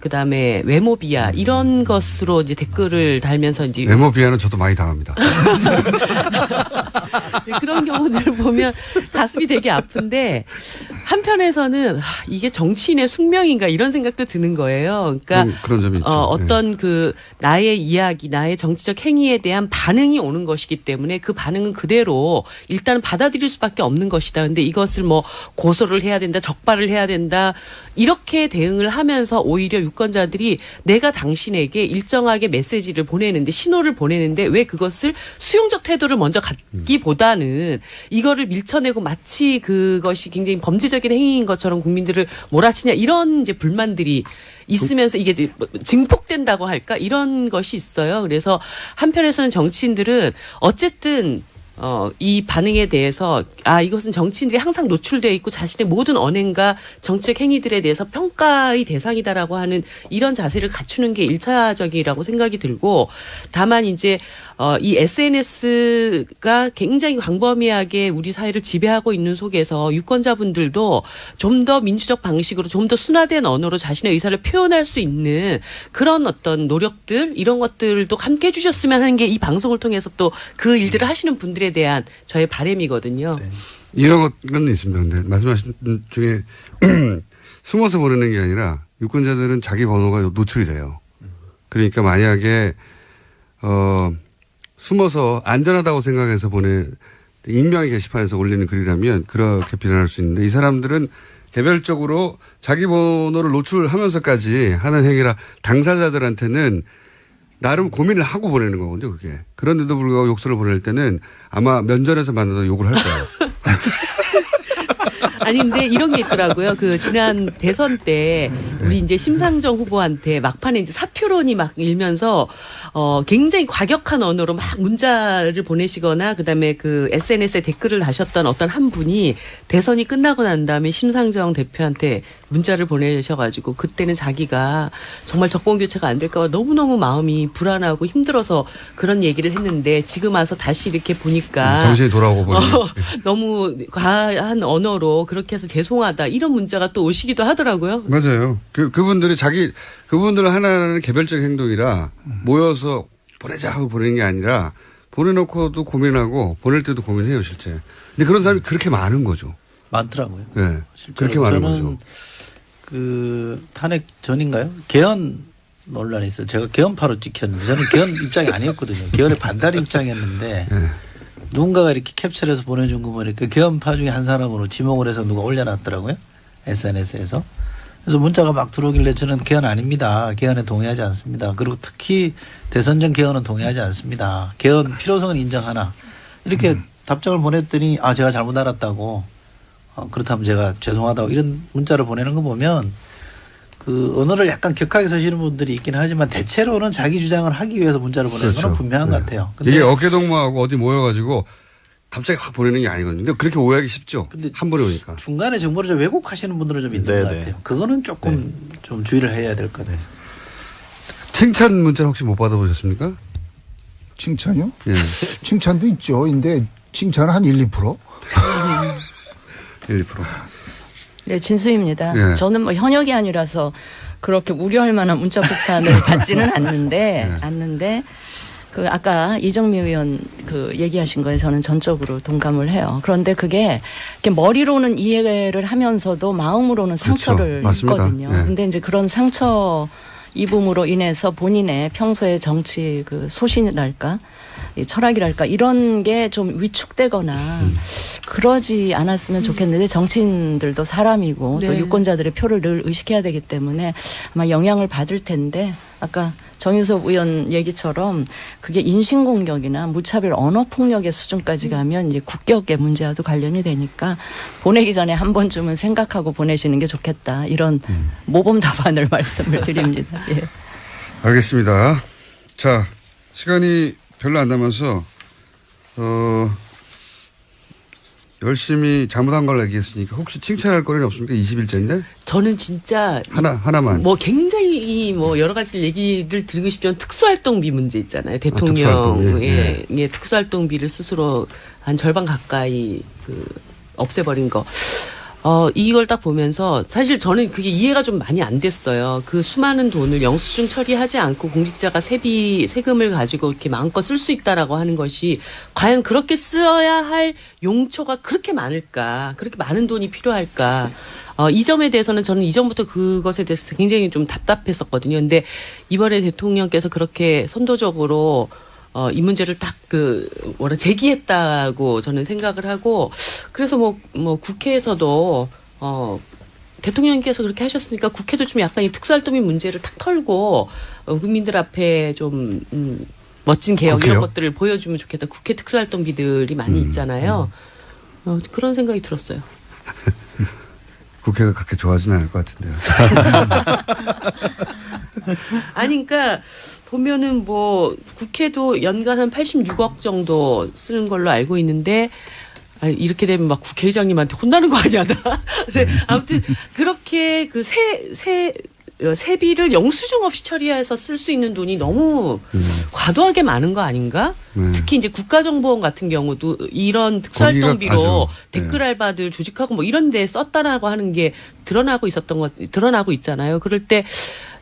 E: 그다음에 외모 비하 이런 것으로 이제 댓글을 달면서 이제
A: 외모 비하는 저도 많이 당합니다.
E: 그런 경우들을 보면 가슴이 되게 아픈데 한편에서는 이게 정치인의 숙명인가 이런 생각도 드는 거예요. 그러니까
A: 그런 점이 있죠.
E: 어떤 그 나의 이야기, 나의 정치적 행위에 대한 반응이 오는 것이기 때문에 그 반응은 그대로 일단 받아들일 수밖에 없는 것이다. 근데 이것을 뭐 고소를 해야 된다, 적발을 해야 된다 이렇게 대응을 하면서 오히려 유권자들이 내가 당신에게 일정하게 메시지를 보내는데 신호를 보내는데 왜 그것을 수용적 태도를 먼저 갖기보다는 이거를 밀쳐내고 마치 그것이 굉장히 범죄적인 행위인 것처럼 국민들을 몰아치냐 이런 이제 불만들이 있으면서 이게 증폭된다고 할까 이런 것이 있어요. 그래서 한편에서는 정치인들은 어쨌든 이 반응에 대해서 이것은 정치인들이 항상 노출되어 있고 자신의 모든 언행과 정책 행위들에 대해서 평가의 대상이다라고 하는 이런 자세를 갖추는 게 1차적이라고 생각이 들고 다만 이제 이 SNS가 굉장히 광범위하게 우리 사회를 지배하고 있는 속에서 유권자분들도 좀 더 민주적 방식으로 좀 더 순화된 언어로 자신의 의사를 표현할 수 있는 그런 어떤 노력들 이런 것들도 함께 해주셨으면 하는 게 이 방송을 통해서 또 그 일들을 하시는 분들에 대한 저의 바람이거든요.
F: 네.
A: 이런 건 있습니다. 근데 말씀하신 중에 숨어서 보내는 게 아니라 유권자들은 자기 번호가 노출이 돼요. 그러니까 만약에 숨어서 안전하다고 생각해서 익명의 게시판에서 올리는 글이라면 그렇게 비난할 수 있는데 이 사람들은 개별적으로 자기 번호를 노출하면서까지 하는 행위라 당사자들한테는 나름 고민을 하고 보내는 거거든요, 그게. 그런데도 불구하고 욕설을 보낼 때는 아마 면전에서 만나서 욕을 할 거예요.
E: 아니 근데 이런 게 있더라고요. 그 지난 대선 때 우리 이제 심상정 후보한테 막판에 이제 사표론이 막 일면서 굉장히 과격한 언어로 막 문자를 보내시거나 그다음에 그 SNS에 댓글을 다셨던 어떤 한 분이 대선이 끝나고 난 다음에 심상정 대표한테 문자를 보내셔가지고 그때는 자기가 정말 정권 교체가 안 될까 봐 너무너무 마음이 불안하고 힘들어서 그런 얘기를 했는데 지금 와서 다시 이렇게 보니까
A: 정신이 돌아오고 보니
E: 너무 과한 언어로 그렇게 해서 죄송하다 이런 문자가 또 오시기도 하더라고요.
A: 맞아요. 그분들이 그분들 하나는 개별적 행동이라 모여서 보내자 하고 보내는 게 아니라 보내놓고도 고민하고 보낼 때도 고민해요, 실제. 근데 그런 사람이 그렇게 많은 거죠.
B: 많더라고요.
A: 네. 그렇게 많은 거죠.
B: 저는 그 탄핵 전인가요? 개헌 논란이 있어요. 제가 개헌파로 찍혔는데 저는 개헌 입장이 아니었거든요. 개헌에 반대 입장이었는데
A: 네.
B: 누군가가 이렇게 캡처를 해서 보내준 거 보니까 개헌파 중에 한 사람으로 지목을 해서 누가 올려놨더라고요. SNS에서. 그래서 문자가 막 들어오길래 저는 개헌 아닙니다. 개헌에 동의하지 않습니다. 그리고 특히 대선 전 개헌은 동의하지 않습니다. 개헌 필요성은 인정하나. 이렇게 답장을 보냈더니 제가 잘못 알았다고. 그렇다면 제가 죄송하다고 이런 문자를 보내는 거 보면 그 언어를 약간 격하게 쓰시는 분들이 있긴 하지만 대체로는 자기 주장을 하기 위해서 문자를 보내는
A: 그렇죠.
B: 건 분명한 것 같아요. 근데
A: 이게 어깨동무하고 어디 모여가지고 갑자기 확 보내는 게 아니거든요. 근데 그렇게 오해하기 쉽죠.
B: 근데
A: 한 번에 오니까.
B: 중간에 정보를 좀 왜곡하시는 분들은 좀 있는 것 같아요. 그거는 조금 좀 주의를 해야 될 것 같아요.
A: 칭찬 문자는 혹시 못 받아보셨습니까?
C: 칭찬이요?
A: 예.
C: 칭찬도 있죠. 근데 칭찬은 한 1, 2%?
A: 1%.
D: 네, 진수입니다.
A: 네.
D: 저는 뭐 현역이 아니라서 그렇게 우려할 만한 문자 폭탄을 받지는 않는데 그 아까 이정미 의원 그 얘기하신 거에 저는 전적으로 동감을 해요. 그런데 그게 이렇게 머리로는 이해를 하면서도 마음으로는 상처를
A: 맞습니다.
D: 입거든요.
A: 네.
D: 근데 이제 그런 상처 입음으로 인해서 본인의 평소의 정치 그 소신이랄까, 이 철학이랄까 이런 게 좀 위축되거나 그러지 않았으면 좋겠는데 정치인들도 사람이고 또
E: 네.
D: 유권자들의 표를 늘 의식해야 되기 때문에 아마 영향을 받을 텐데 아까 정유섭 의원 얘기처럼 그게 인신공격이나 무차별 언어폭력의 수준까지 가면 이제 국격의 문제와도 관련이 되니까 보내기 전에 한 번쯤은 생각하고 보내시는 게 좋겠다. 이런 모범 답안을 말씀을 드립니다. 예.
A: 알겠습니다. 자, 시간이 별로 안 남아서 열심히 잘못한 걸 얘기했으니까 혹시 칭찬할 거리는 없습니까? 20일째인데
E: 저는 진짜
A: 하나만.
E: 뭐 굉장히 뭐 여러 가지 얘기를 드리고 싶지만 특수활동비 문제 있잖아요.
A: 특수활동비.
E: 대통령의 특수활동비를 스스로 한 절반 가까이 그 없애버린 거. 이걸 딱 보면서 사실 저는 그게 이해가 좀 많이 안 됐어요. 그 수많은 돈을 영수증 처리하지 않고 공직자가 세금을 가지고 이렇게 마음껏 쓸 수 있다라고 하는 것이 과연 그렇게 써야 할 용처가 그렇게 많을까? 그렇게 많은 돈이 필요할까? 이 점에 대해서는 저는 이전부터 그것에 대해서 굉장히 좀 답답했었거든요. 근데 이번에 대통령께서 그렇게 선도적으로 이 문제를 딱 제기했다고 저는 생각을 하고, 그래서 뭐 국회에서도, 대통령께서 그렇게 하셨으니까 국회도 좀 약간 이 특수활동비 문제를 탁 털고, 국민들 앞에 좀, 멋진 개혁
A: 국회요?
E: 이런 것들을 보여주면 좋겠다. 국회 특수활동비들이 많이 있잖아요. 그런 생각이 들었어요.
A: 국회가 그렇게 좋아하지는 않을 것 같은데요.
E: 아니, 그러니까 보면은 뭐 국회도 연간 한 86억 정도 쓰는 걸로 알고 있는데, 이렇게 되면 막 국회의장님한테 혼나는 거 아니야, 나. 아무튼 그렇게 그 세비를 영수증 없이 처리해서 쓸 수 있는 돈이 너무 과도하게 많은 거 아닌가? 특히 이제 국가정보원 같은 경우도 이런 특수활동비로
A: 거기가 아주,
E: 댓글 알바들 조직하고 뭐 이런 데 썼다라고 하는 게 드러나고 있잖아요. 그럴 때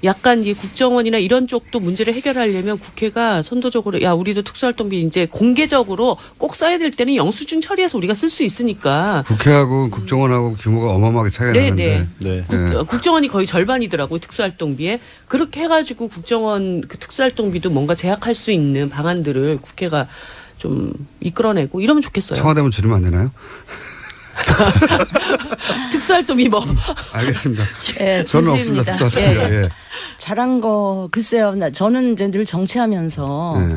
E: 약간 이 국정원이나 이런 쪽도 문제를 해결하려면 국회가 선도적으로 우리도 특수활동비 이제 공개적으로 꼭 써야 될 때는 영수증 처리해서 우리가 쓸 수 있으니까.
A: 국회하고 국정원하고 규모가 어마어마하게 차이가 나는데.
F: 네.
E: 국정원이 거의 절반이더라고요, 특수활동비에. 그렇게 해가지고 국정원 그 특수활동비도 뭔가 제약할 수 있는 방안들을 국회가 좀 이끌어내고 이러면 좋겠어요.
A: 청와대면 줄이면 안 되나요?
E: 특수활동비 뭐.
A: 알겠습니다.
D: 예,
A: 저는 없습니다.
D: 진심입니다.
A: 특수활동비가.
D: 예.
A: 예.
D: 잘한 거 글쎄요. 저는 이제 늘 정치하면서
A: 예.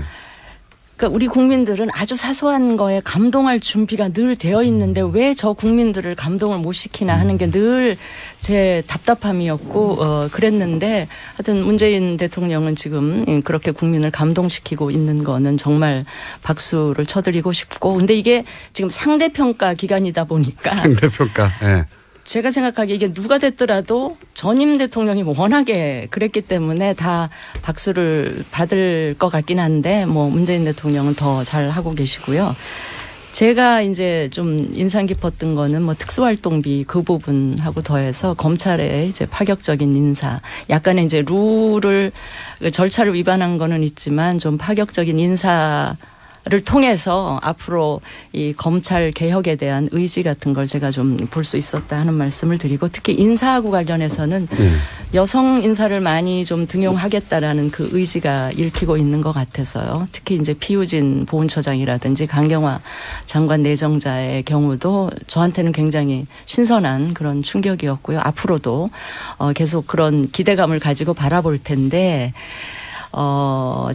D: 그러니까 우리 국민들은 아주 사소한 거에 감동할 준비가 늘 되어 있는데 왜 저 국민들을 감동을 못 시키나 하는 게 늘 제 답답함이었고 그랬는데 하여튼 문재인 대통령은 지금 그렇게 국민을 감동시키고 있는 거는 정말 박수를 쳐드리고 싶고 근데 이게 지금 상대평가 기간이다 보니까
A: 상대평가. 예.
D: 제가 생각하기에 이게 누가 됐더라도 전임 대통령이 워낙에 그랬기 때문에 다 박수를 받을 것 같긴 한데 뭐 문재인 대통령은 더 잘하고 계시고요. 제가 이제 좀 인상 깊었던 거는 뭐 특수활동비 그 부분하고 더해서 검찰의 이제 파격적인 인사, 약간의 이제 룰을 절차를 위반한 거는 있지만 좀 파격적인 인사 를 통해서 앞으로 이 검찰 개혁에 대한 의지 같은 걸 제가 좀 볼 수 있었다 하는 말씀을 드리고 특히 인사하고 관련해서는 여성 인사를 많이 좀 등용하겠다라는 그 의지가 읽히고 있는 것 같아서요. 특히 이제 피우진 보훈처장이라든지 강경화 장관 내정자의 경우도 저한테는 굉장히 신선한 그런 충격이었고요. 앞으로도 계속 그런 기대감을 가지고 바라볼 텐데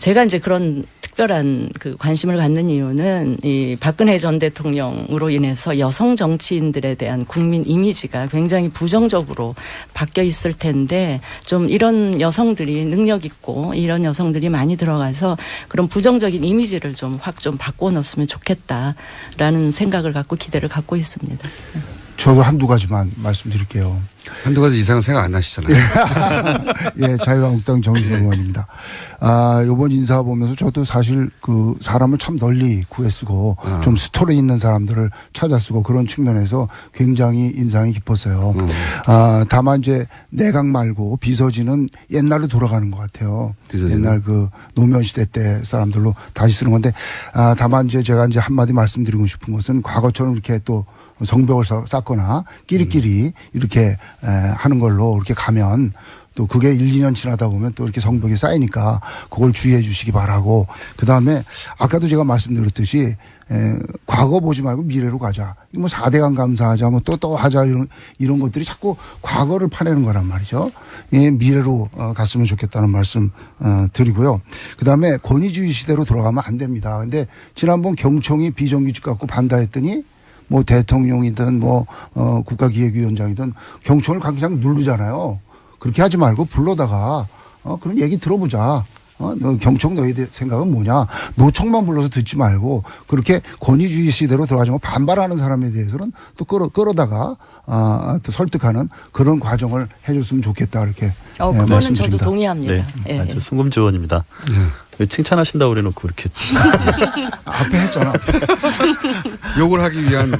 D: 제가 이제 그런 특별한 그 관심을 갖는 이유는 이 박근혜 전 대통령으로 인해서 여성 정치인들에 대한 국민 이미지가 굉장히 부정적으로 바뀌어 있을 텐데 좀 이런 여성들이 능력 있고 이런 여성들이 많이 들어가서 그런 부정적인 이미지를 좀 확 좀 바꿔 놓았으면 좋겠다라는 생각을 갖고 기대를 갖고 있습니다.
C: 저도 한두 가지만 말씀드릴게요.
A: 한두 가지 이상은 생각 안 나시잖아요.
C: 예, 자유한국당 정의선 의원입니다. 요번 인사 보면서 저도 사실 그 사람을 참 널리 구애쓰고 좀 스토리 있는 사람들을 찾아쓰고 그런 측면에서 굉장히 인상이 깊었어요. 다만 이제 내각 말고 비서진은 옛날로 돌아가는 것 같아요.
A: 비서진은?
C: 옛날 그 노무현 시대 때 사람들로 다시 쓰는 건데 다만 이제 제가 이제 한마디 말씀드리고 싶은 것은 과거처럼 이렇게 또 성벽을 쌓거나 끼리끼리 이렇게 하는 걸로 이렇게 가면 또 그게 1, 2년 지나다 보면 또 이렇게 성벽이 쌓이니까 그걸 주의해 주시기 바라고 그다음에 아까도 제가 말씀드렸듯이 과거 보지 말고 미래로 가자. 뭐 4대강 감사하자 뭐 또 하자 이런 것들이 자꾸 과거를 파내는 거란 말이죠. 예, 미래로 갔으면 좋겠다는 말씀 드리고요. 그다음에 권위주의 시대로 돌아가면 안 됩니다. 근데 지난번 경총이 비정규직 갖고 반대했더니 뭐 대통령이든 뭐 국가기획위원장이든 경총을 그냥 누르잖아요. 그렇게 하지 말고 불러다가 그런 얘기 들어보자. 너 경총 너희 생각은 뭐냐. 노총만 불러서 듣지 말고 그렇게 권위주의 시대로 들어가지고 반발하는 사람에 대해서는 또 끌어다가 또 설득하는 그런 과정을 해줬으면 좋겠다 이렇게
D: 그거는
C: 말씀드립니다.
D: 저도 동의합니다.
F: 네.
D: 예.
F: 저 순금주 의원입니다. 칭찬하신다고 그래놓고 이렇게
C: 앞에 했잖아.
A: 욕을 하기 위한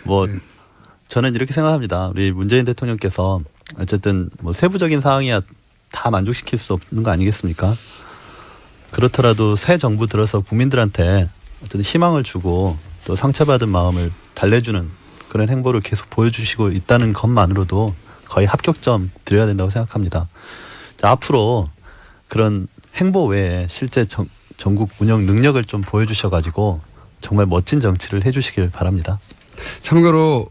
F: 뭐 저는 이렇게 생각합니다. 우리 문재인 대통령께서 어쨌든 뭐 세부적인 사항이야 다 만족시킬 수 없는 거 아니겠습니까? 그렇더라도 새 정부 들어서 국민들한테 어쨌든 희망을 주고 또 상처받은 마음을 달래주는 그런 행보를 계속 보여주시고 있다는 것만으로도 거의 합격점 드려야 된다고 생각합니다. 자, 앞으로 그런 행보 외에 실제 전국 운영 능력을 좀 보여주셔가지고 정말 멋진 정치를 해주시길 바랍니다.
A: 참고로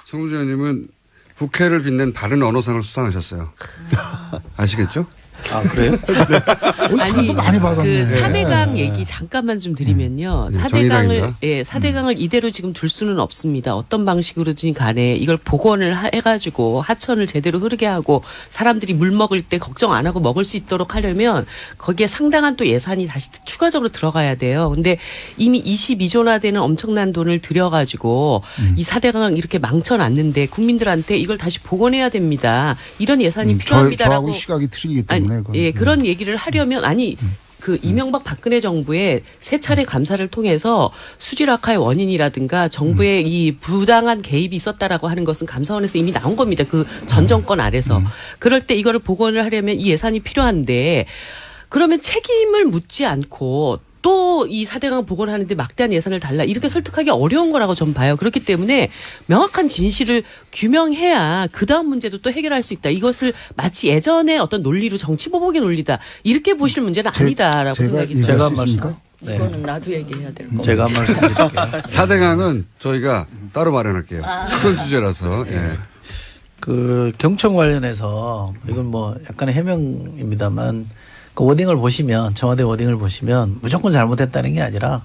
A: 정우주 의원님은 국회를 빛낸 바른 언어상을 수상하셨어요. 아시겠죠?
B: 아, 그래요?
E: 아니,
C: 많이 받았네.
E: 그 4대강 얘기 잠깐만 좀 드리면요.
A: 네,
E: 4대강을,
A: 정의당입니다.
E: 예, 4대강을 이대로 지금 둘 수는 없습니다. 어떤 방식으로든 간에 이걸 복원을 해가지고 하천을 제대로 흐르게 하고 사람들이 물 먹을 때 걱정 안 하고 먹을 수 있도록 하려면 거기에 상당한 또 예산이 다시 추가적으로 들어가야 돼요. 근데 이미 22조나 되는 엄청난 돈을 들여가지고 이 4대강 이렇게 망쳐놨는데 국민들한테 이걸 다시 복원해야 됩니다. 이런 예산이 필요합니다라고.
C: 저하고 시각이 틀리기 때문에.
E: 예, 그런 얘기를 하려면 그 이명박 박근혜 정부의 세 차례 감사를 통해서 수질 악화의 원인이라든가 정부의 이 부당한 개입이 있었다라고 하는 것은 감사원에서 이미 나온 겁니다. 그 전 정권 아래서. 그럴 때 이거를 복원을 하려면 이 예산이 필요한데 그러면 책임을 묻지 않고 또 이 4대강 복원하는데 막대한 예산을 달라 이렇게 설득하기 어려운 거라고 전 봐요. 그렇기 때문에 명확한 진실을 규명해야 그다음 문제도 또 해결할 수 있다. 이것을 마치 예전의 어떤 논리로 정치보복의 논리다. 이렇게 보실 문제는 아니다라고 생각이 들어요.
C: 제가
B: 말씀.
C: 네.
D: 이거는 나도 얘기해야 될 거.
B: 제가 한 말씀 드릴게요.
A: 4대강은 저희가 따로 마련할게요. 큰 주제라서. 예.
B: 그 경총 관련해서 이건 뭐 약간의 해명입니다만 그 워딩을 보시면 청와대 워딩을 보시면 무조건 잘못했다는 게 아니라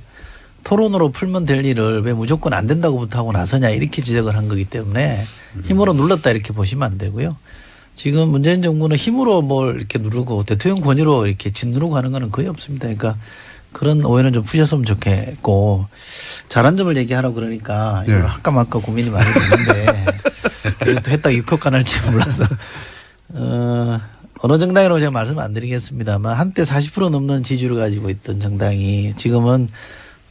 B: 토론으로 풀면 될 일을 왜 무조건 안 된다고부터 하고 나서냐 이렇게 지적을 한 거기 때문에 힘으로 눌렀다 이렇게 보시면 안 되고요. 지금 문재인 정부는 힘으로 뭘 이렇게 누르고 대통령 권위로 이렇게 짓누르고 하는 거는 거의 없습니다. 그러니까 그런 오해는 좀 푸셨으면 좋겠고 잘한 점을 얘기하라고 그러니까 이걸
A: 네.
B: 할까 말까 고민이 많이 되는데 그래도 했다 입국간 할지 몰라서 어느 정당이라고 제가 말씀 안 드리겠습니다만 한때 40% 넘는 지지율을 가지고 있던 정당이 지금은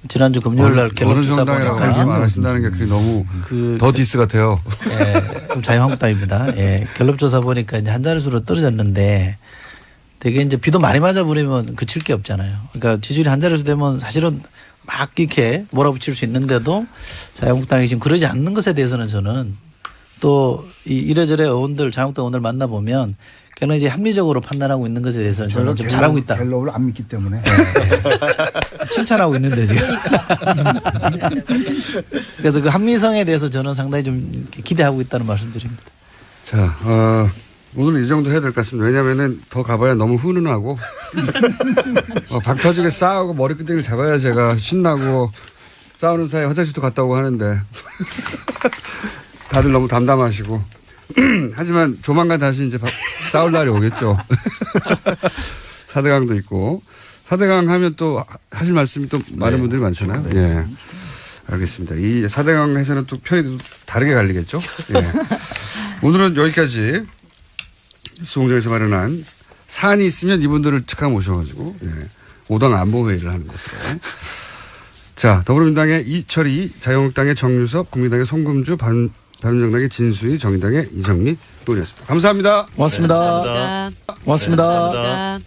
B: 지난주 금요일 날 갤럽
A: 어느
B: 조사
A: 정당이라고 그렇게
B: 보니까
A: 말하신다는 게 그게 너무
B: 그
A: 더 디스 같아요.
B: 예, 자유한국당입니다. 예, 갤럽 조사 보니까 이제 한 자릿수로 떨어졌는데 되게 이제 비도 많이 맞아 버리면 그칠 게 없잖아요. 그러니까 지지율이 한 자릿수 되면 사실은 막 이렇게 몰아붙일 수 있는데도 자유한국당이 지금 그러지 않는 것에 대해서는 저는 또 이래저래 의원들 자유한국당 의원들 만나보면 걔는 이제 합리적으로 판단하고 있는 것에 대해서는 저는 좀 잘하고 있다.
C: 갤럽을 안 믿기 때문에.
B: 칭찬하고 있는데 지금. 그래서 그 합리성에 대해서 저는 상당히 좀 기대하고 있다는 말씀드립니다.
A: 자, 오늘 이 정도 해야 될 것 같습니다. 왜냐면은 더 가봐야 너무 훈훈하고 박 터지게 싸우고 머리끄댕이를 잡아야 제가 신나고 싸우는 사이에 화장실도 갔다 오고 하는데 다들 너무 담담하시고 하지만 조만간 다시 이제 싸울 날이 오겠죠. 4대강도 있고 4대강 하면 또 하실 말씀이 또 많은 분들이 많잖아요. 예, 알겠습니다. 이 4대강 해서는 또 편의도 다르게 갈리겠죠. 예. 오늘은 여기까지 뉴스공장에서 마련한 사안이 있으면 이분들을 즉각 모셔가지고 5당 안보회의를 하는 것으로. 자, 더불어민주당의 이철희, 자유한국당의 정유섭, 국민당의 송금주, 바른정당의 진수희, 정의당의 이정미 의원이었습니다. 감사합니다.
B: 고맙습니다.
E: 감사합니다.
B: 고맙습니다.
E: 감사합니다.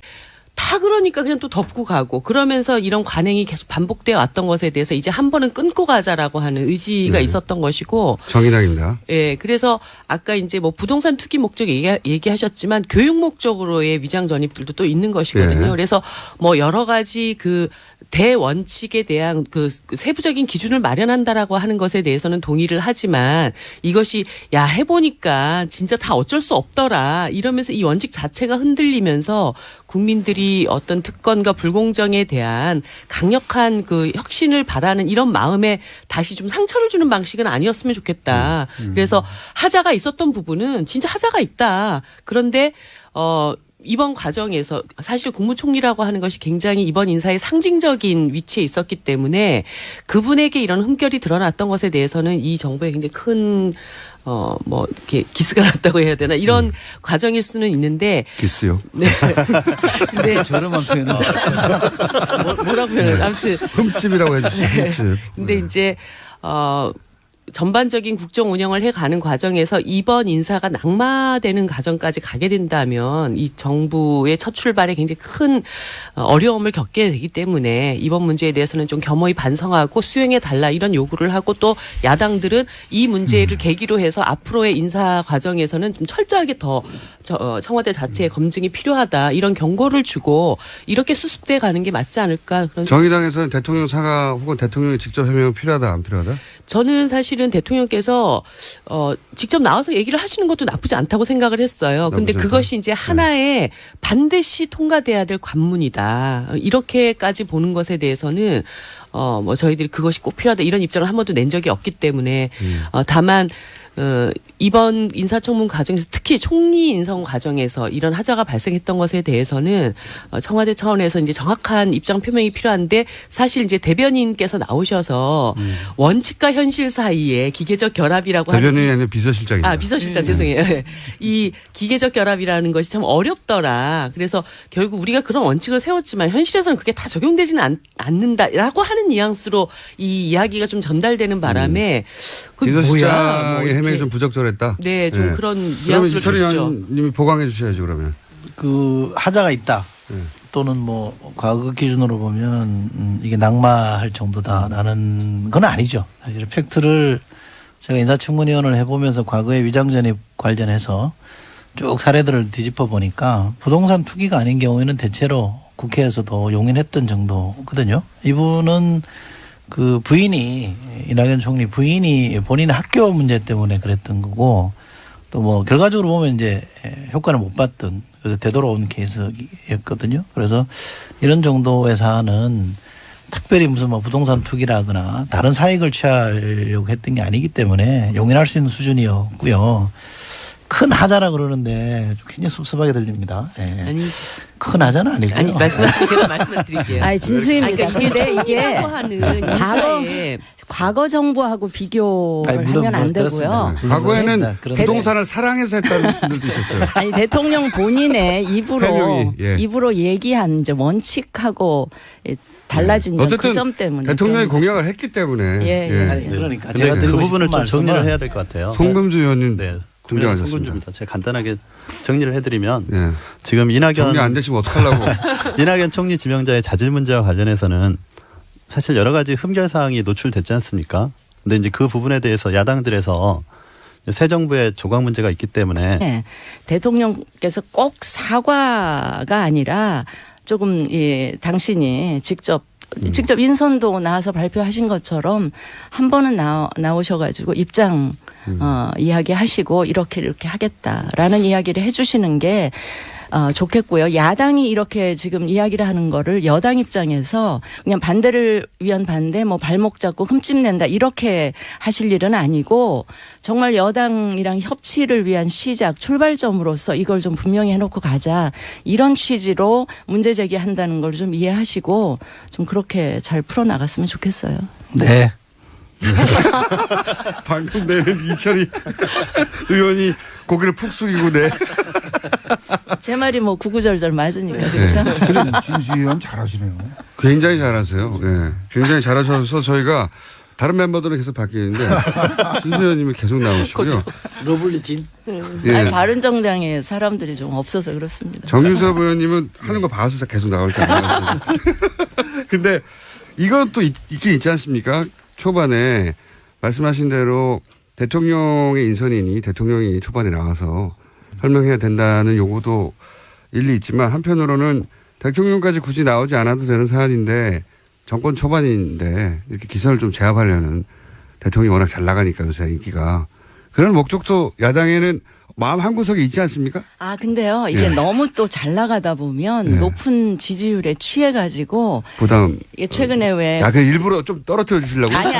E: 다 그러니까 그냥 또 덮고 가고 그러면서 이런 관행이 계속 반복되어 왔던 것에 대해서 이제 한 번은 끊고 가자라고 하는 의지가 있었던 것이고.
A: 정의당입니다.
E: 예, 그래서 아까 이제 뭐 부동산 투기 목적 얘기하셨지만 교육 목적으로의 위장 전입들도 또 있는 것이거든요.
A: 예.
E: 그래서 뭐 여러 가지 그 대원칙에 대한 그 세부적인 기준을 마련한다라고 하는 것에 대해서는 동의를 하지만 이것이 야 해보니까 진짜 다 어쩔 수 없더라 이러면서 이 원칙 자체가 흔들리면서 국민들이 어떤 특권과 불공정에 대한 강력한 그 혁신을 바라는 이런 마음에 다시 좀 상처를 주는 방식은 아니었으면 좋겠다. 그래서 하자가 있었던 부분은 진짜 하자가 있다. 그런데 이번 과정에서 사실 국무총리라고 하는 것이 굉장히 이번 인사의 상징적인 위치에 있었기 때문에 그분에게 이런 흠결이 드러났던 것에 대해서는 이 정부에 굉장히 큰 뭐 이렇게 기스가 났다고 해야 되나 이런 과정일 수는 있는데
A: 기스요.
E: 네. 근데
B: 저렴한 표현은
E: 뭐라고 표현을 아무튼
A: 흠집이라고 해주시죠. 흠집.
E: 근데 이제 전반적인 국정 운영을 해가는 과정에서 이번 인사가 낙마되는 과정까지 가게 된다면 이 정부의 첫 출발에 굉장히 큰 어려움을 겪게 되기 때문에 이번 문제에 대해서는 좀 겸허히 반성하고 수용해달라 이런 요구를 하고 또 야당들은 이 문제를 계기로 해서 앞으로의 인사 과정에서는 좀 철저하게 더 청와대 자체의 검증이 필요하다 이런 경고를 주고 이렇게 수습돼 가는 게 맞지 않을까. 그런
A: 정의당에서는 대통령 사과 혹은 대통령이 직접 해명 필요하다 안 필요하다?
E: 저는 사실은 대통령께서 직접 나와서 얘기를 하시는 것도 나쁘지 않다고 생각을 했어요. 근데 그것이 이제 하나의 반드시 통과돼야 될 관문이다. 이렇게까지 보는 것에 대해서는 뭐 저희들이 그것이 꼭 필요하다 이런 입장을 한 번도 낸 적이 없기 때문에 다만 이번 인사청문 과정에서 특히 총리 인선 과정에서 이런 하자가 발생했던 것에 대해서는 청와대 차원에서 이제 정확한 입장 표명이 필요한데 사실 이제 대변인께서 나오셔서 원칙과 현실 사이에 기계적 결합이라고
A: 대변인이 아니라 비서실장입니다.
E: 비서실장 죄송해요. 이 기계적 결합이라는 것이 참 어렵더라. 그래서 결국 우리가 그런 원칙을 세웠지만 현실에서는 그게 다 적용되지는 않는다라고 하는 뉘앙스로 이 이야기가 좀 전달되는 바람에
A: 비서실장의 해명이 좀 부적절했다.
E: 네, 좀 그런
A: 그러면
E: 뉘앙스를
A: 이철희
E: 줬죠.
A: 의원님이 보강해 주셔야죠 그러면.
B: 그 하자가 있다. 또는 뭐 과거 기준으로 보면 이게 낙마할 정도다라는 건 아니죠. 사실 팩트를 제가 인사청문위원을 해보면서 과거의 위장전입 관련해서 쭉 사례들을 뒤집어 보니까 부동산 투기가 아닌 경우에는 대체로 국회에서도 용인했던 정도거든요. 이분은 그 부인이 이낙연 총리 부인이 본인의 학교 문제 때문에 그랬던 거고 또 뭐 결과적으로 보면 이제 효과를 못 봤던 그래서 되돌아온 케이스였거든요. 그래서 이런 정도의 사안은 특별히 무슨 뭐 부동산 투기라거나 다른 사익을 취하려고 했던 게 아니기 때문에 용인할 수 있는 수준이었고요. 큰 하자라 그러는데 좀 굉장히 섭섭하게 들립니다. 네.
E: 아니
B: 큰 하자는 아니고요.
E: 아니 말씀하시고 제가 말씀을 드릴게요.
D: 진수입니다. 근데 이게
E: 하는 인사에
D: 과거 정부하고 비교를 하면 안 되고요.
A: 과거에는
B: 그렇습니다.
A: 부동산을 사랑해서 했다는 분들도 있었어요.
D: 아니 대통령 본인의
A: 해명이,
D: 입으로 얘기한 이제 원칙하고 달라진 점
A: 어쨌든
D: 그 점 때문에
A: 대통령이
D: 그런
A: 공약을 했기 때문에.
B: 아니, 그러니까
F: 근데
B: 제가
F: 그
B: 드리고
F: 부분을
B: 싶은
F: 좀 정리를
B: 말씀은
F: 해야 될 것 같아요.
A: 송금주 의원님
F: 네.
A: 등장하셨습니다.
F: 송금주입니다. 제가 간단하게 정리를 해드리면
A: 예.
F: 지금
A: 정리 안 되시면 어떡하려고.
F: 이낙연 총리 지명자의 자질 문제와 관련해서는 사실 여러 가지 흠결 사항이 노출됐지 않습니까? 근데 이제 그 부분에 대해서 야당들에서 새 정부의 조각 문제가 있기 때문에
D: 네. 대통령께서 꼭 사과가 아니라 조금 당신이 직접 인선도 나와서 발표하신 것처럼 한 번은 나오셔가지고 입장 이야기하시고 이렇게 하겠다라는 이야기를 해주시는 게 좋겠고요. 야당이 이렇게 지금 이야기를 하는 거를 여당 입장에서 그냥 반대를 위한 반대, 뭐 발목 잡고 흠집낸다 이렇게 하실 일은 아니고 정말 여당이랑 협치를 위한 시작, 출발점으로서 이걸 좀 분명히 해놓고 가자 이런 취지로 문제 제기한다는 걸 좀 이해하시고 좀 그렇게 잘 풀어나갔으면 좋겠어요.
B: 네.
A: 방금 내는 이철이 의원이 고개를 푹 숙이고 네.
D: 제 말이 뭐 구구절절 맞으니까 그렇죠.
C: 진수희 의원 잘하시네요.
A: 굉장히 잘하세요. 예. 굉장히 잘하셔서 저희가 다른 멤버들은 계속 바뀌는데 진수 의원님이 계속 나오시고요.
B: 러블리진.
A: 예.
D: 아니, 바른정당에 사람들이 좀 없어서 그렇습니다.
A: 정유섭 의원님은 하는 거 봐서 계속 나올 거예요. 근데 이건 또 있긴 있지 않습니까? 초반에 말씀하신 대로 대통령의 인선이니 대통령이 초반에 나와서 설명해야 된다는 요구도 일리 있지만 한편으로는 대통령까지 굳이 나오지 않아도 되는 사안인데 정권 초반인데 이렇게 기선을 좀 제압하려는 대통령이 워낙 잘 나가니까 요새 인기가 그런 목적도 야당에는 마음 한구석에 있지 않습니까?
D: 아, 근데요, 이게
A: 예.
D: 너무 또 잘 나가다 보면
A: 예.
D: 높은 지지율에 취해가지고
A: 부담.
D: 이게 최근에 왜.
A: 그 일부러 좀 떨어뜨려 주시려고?
D: 아니.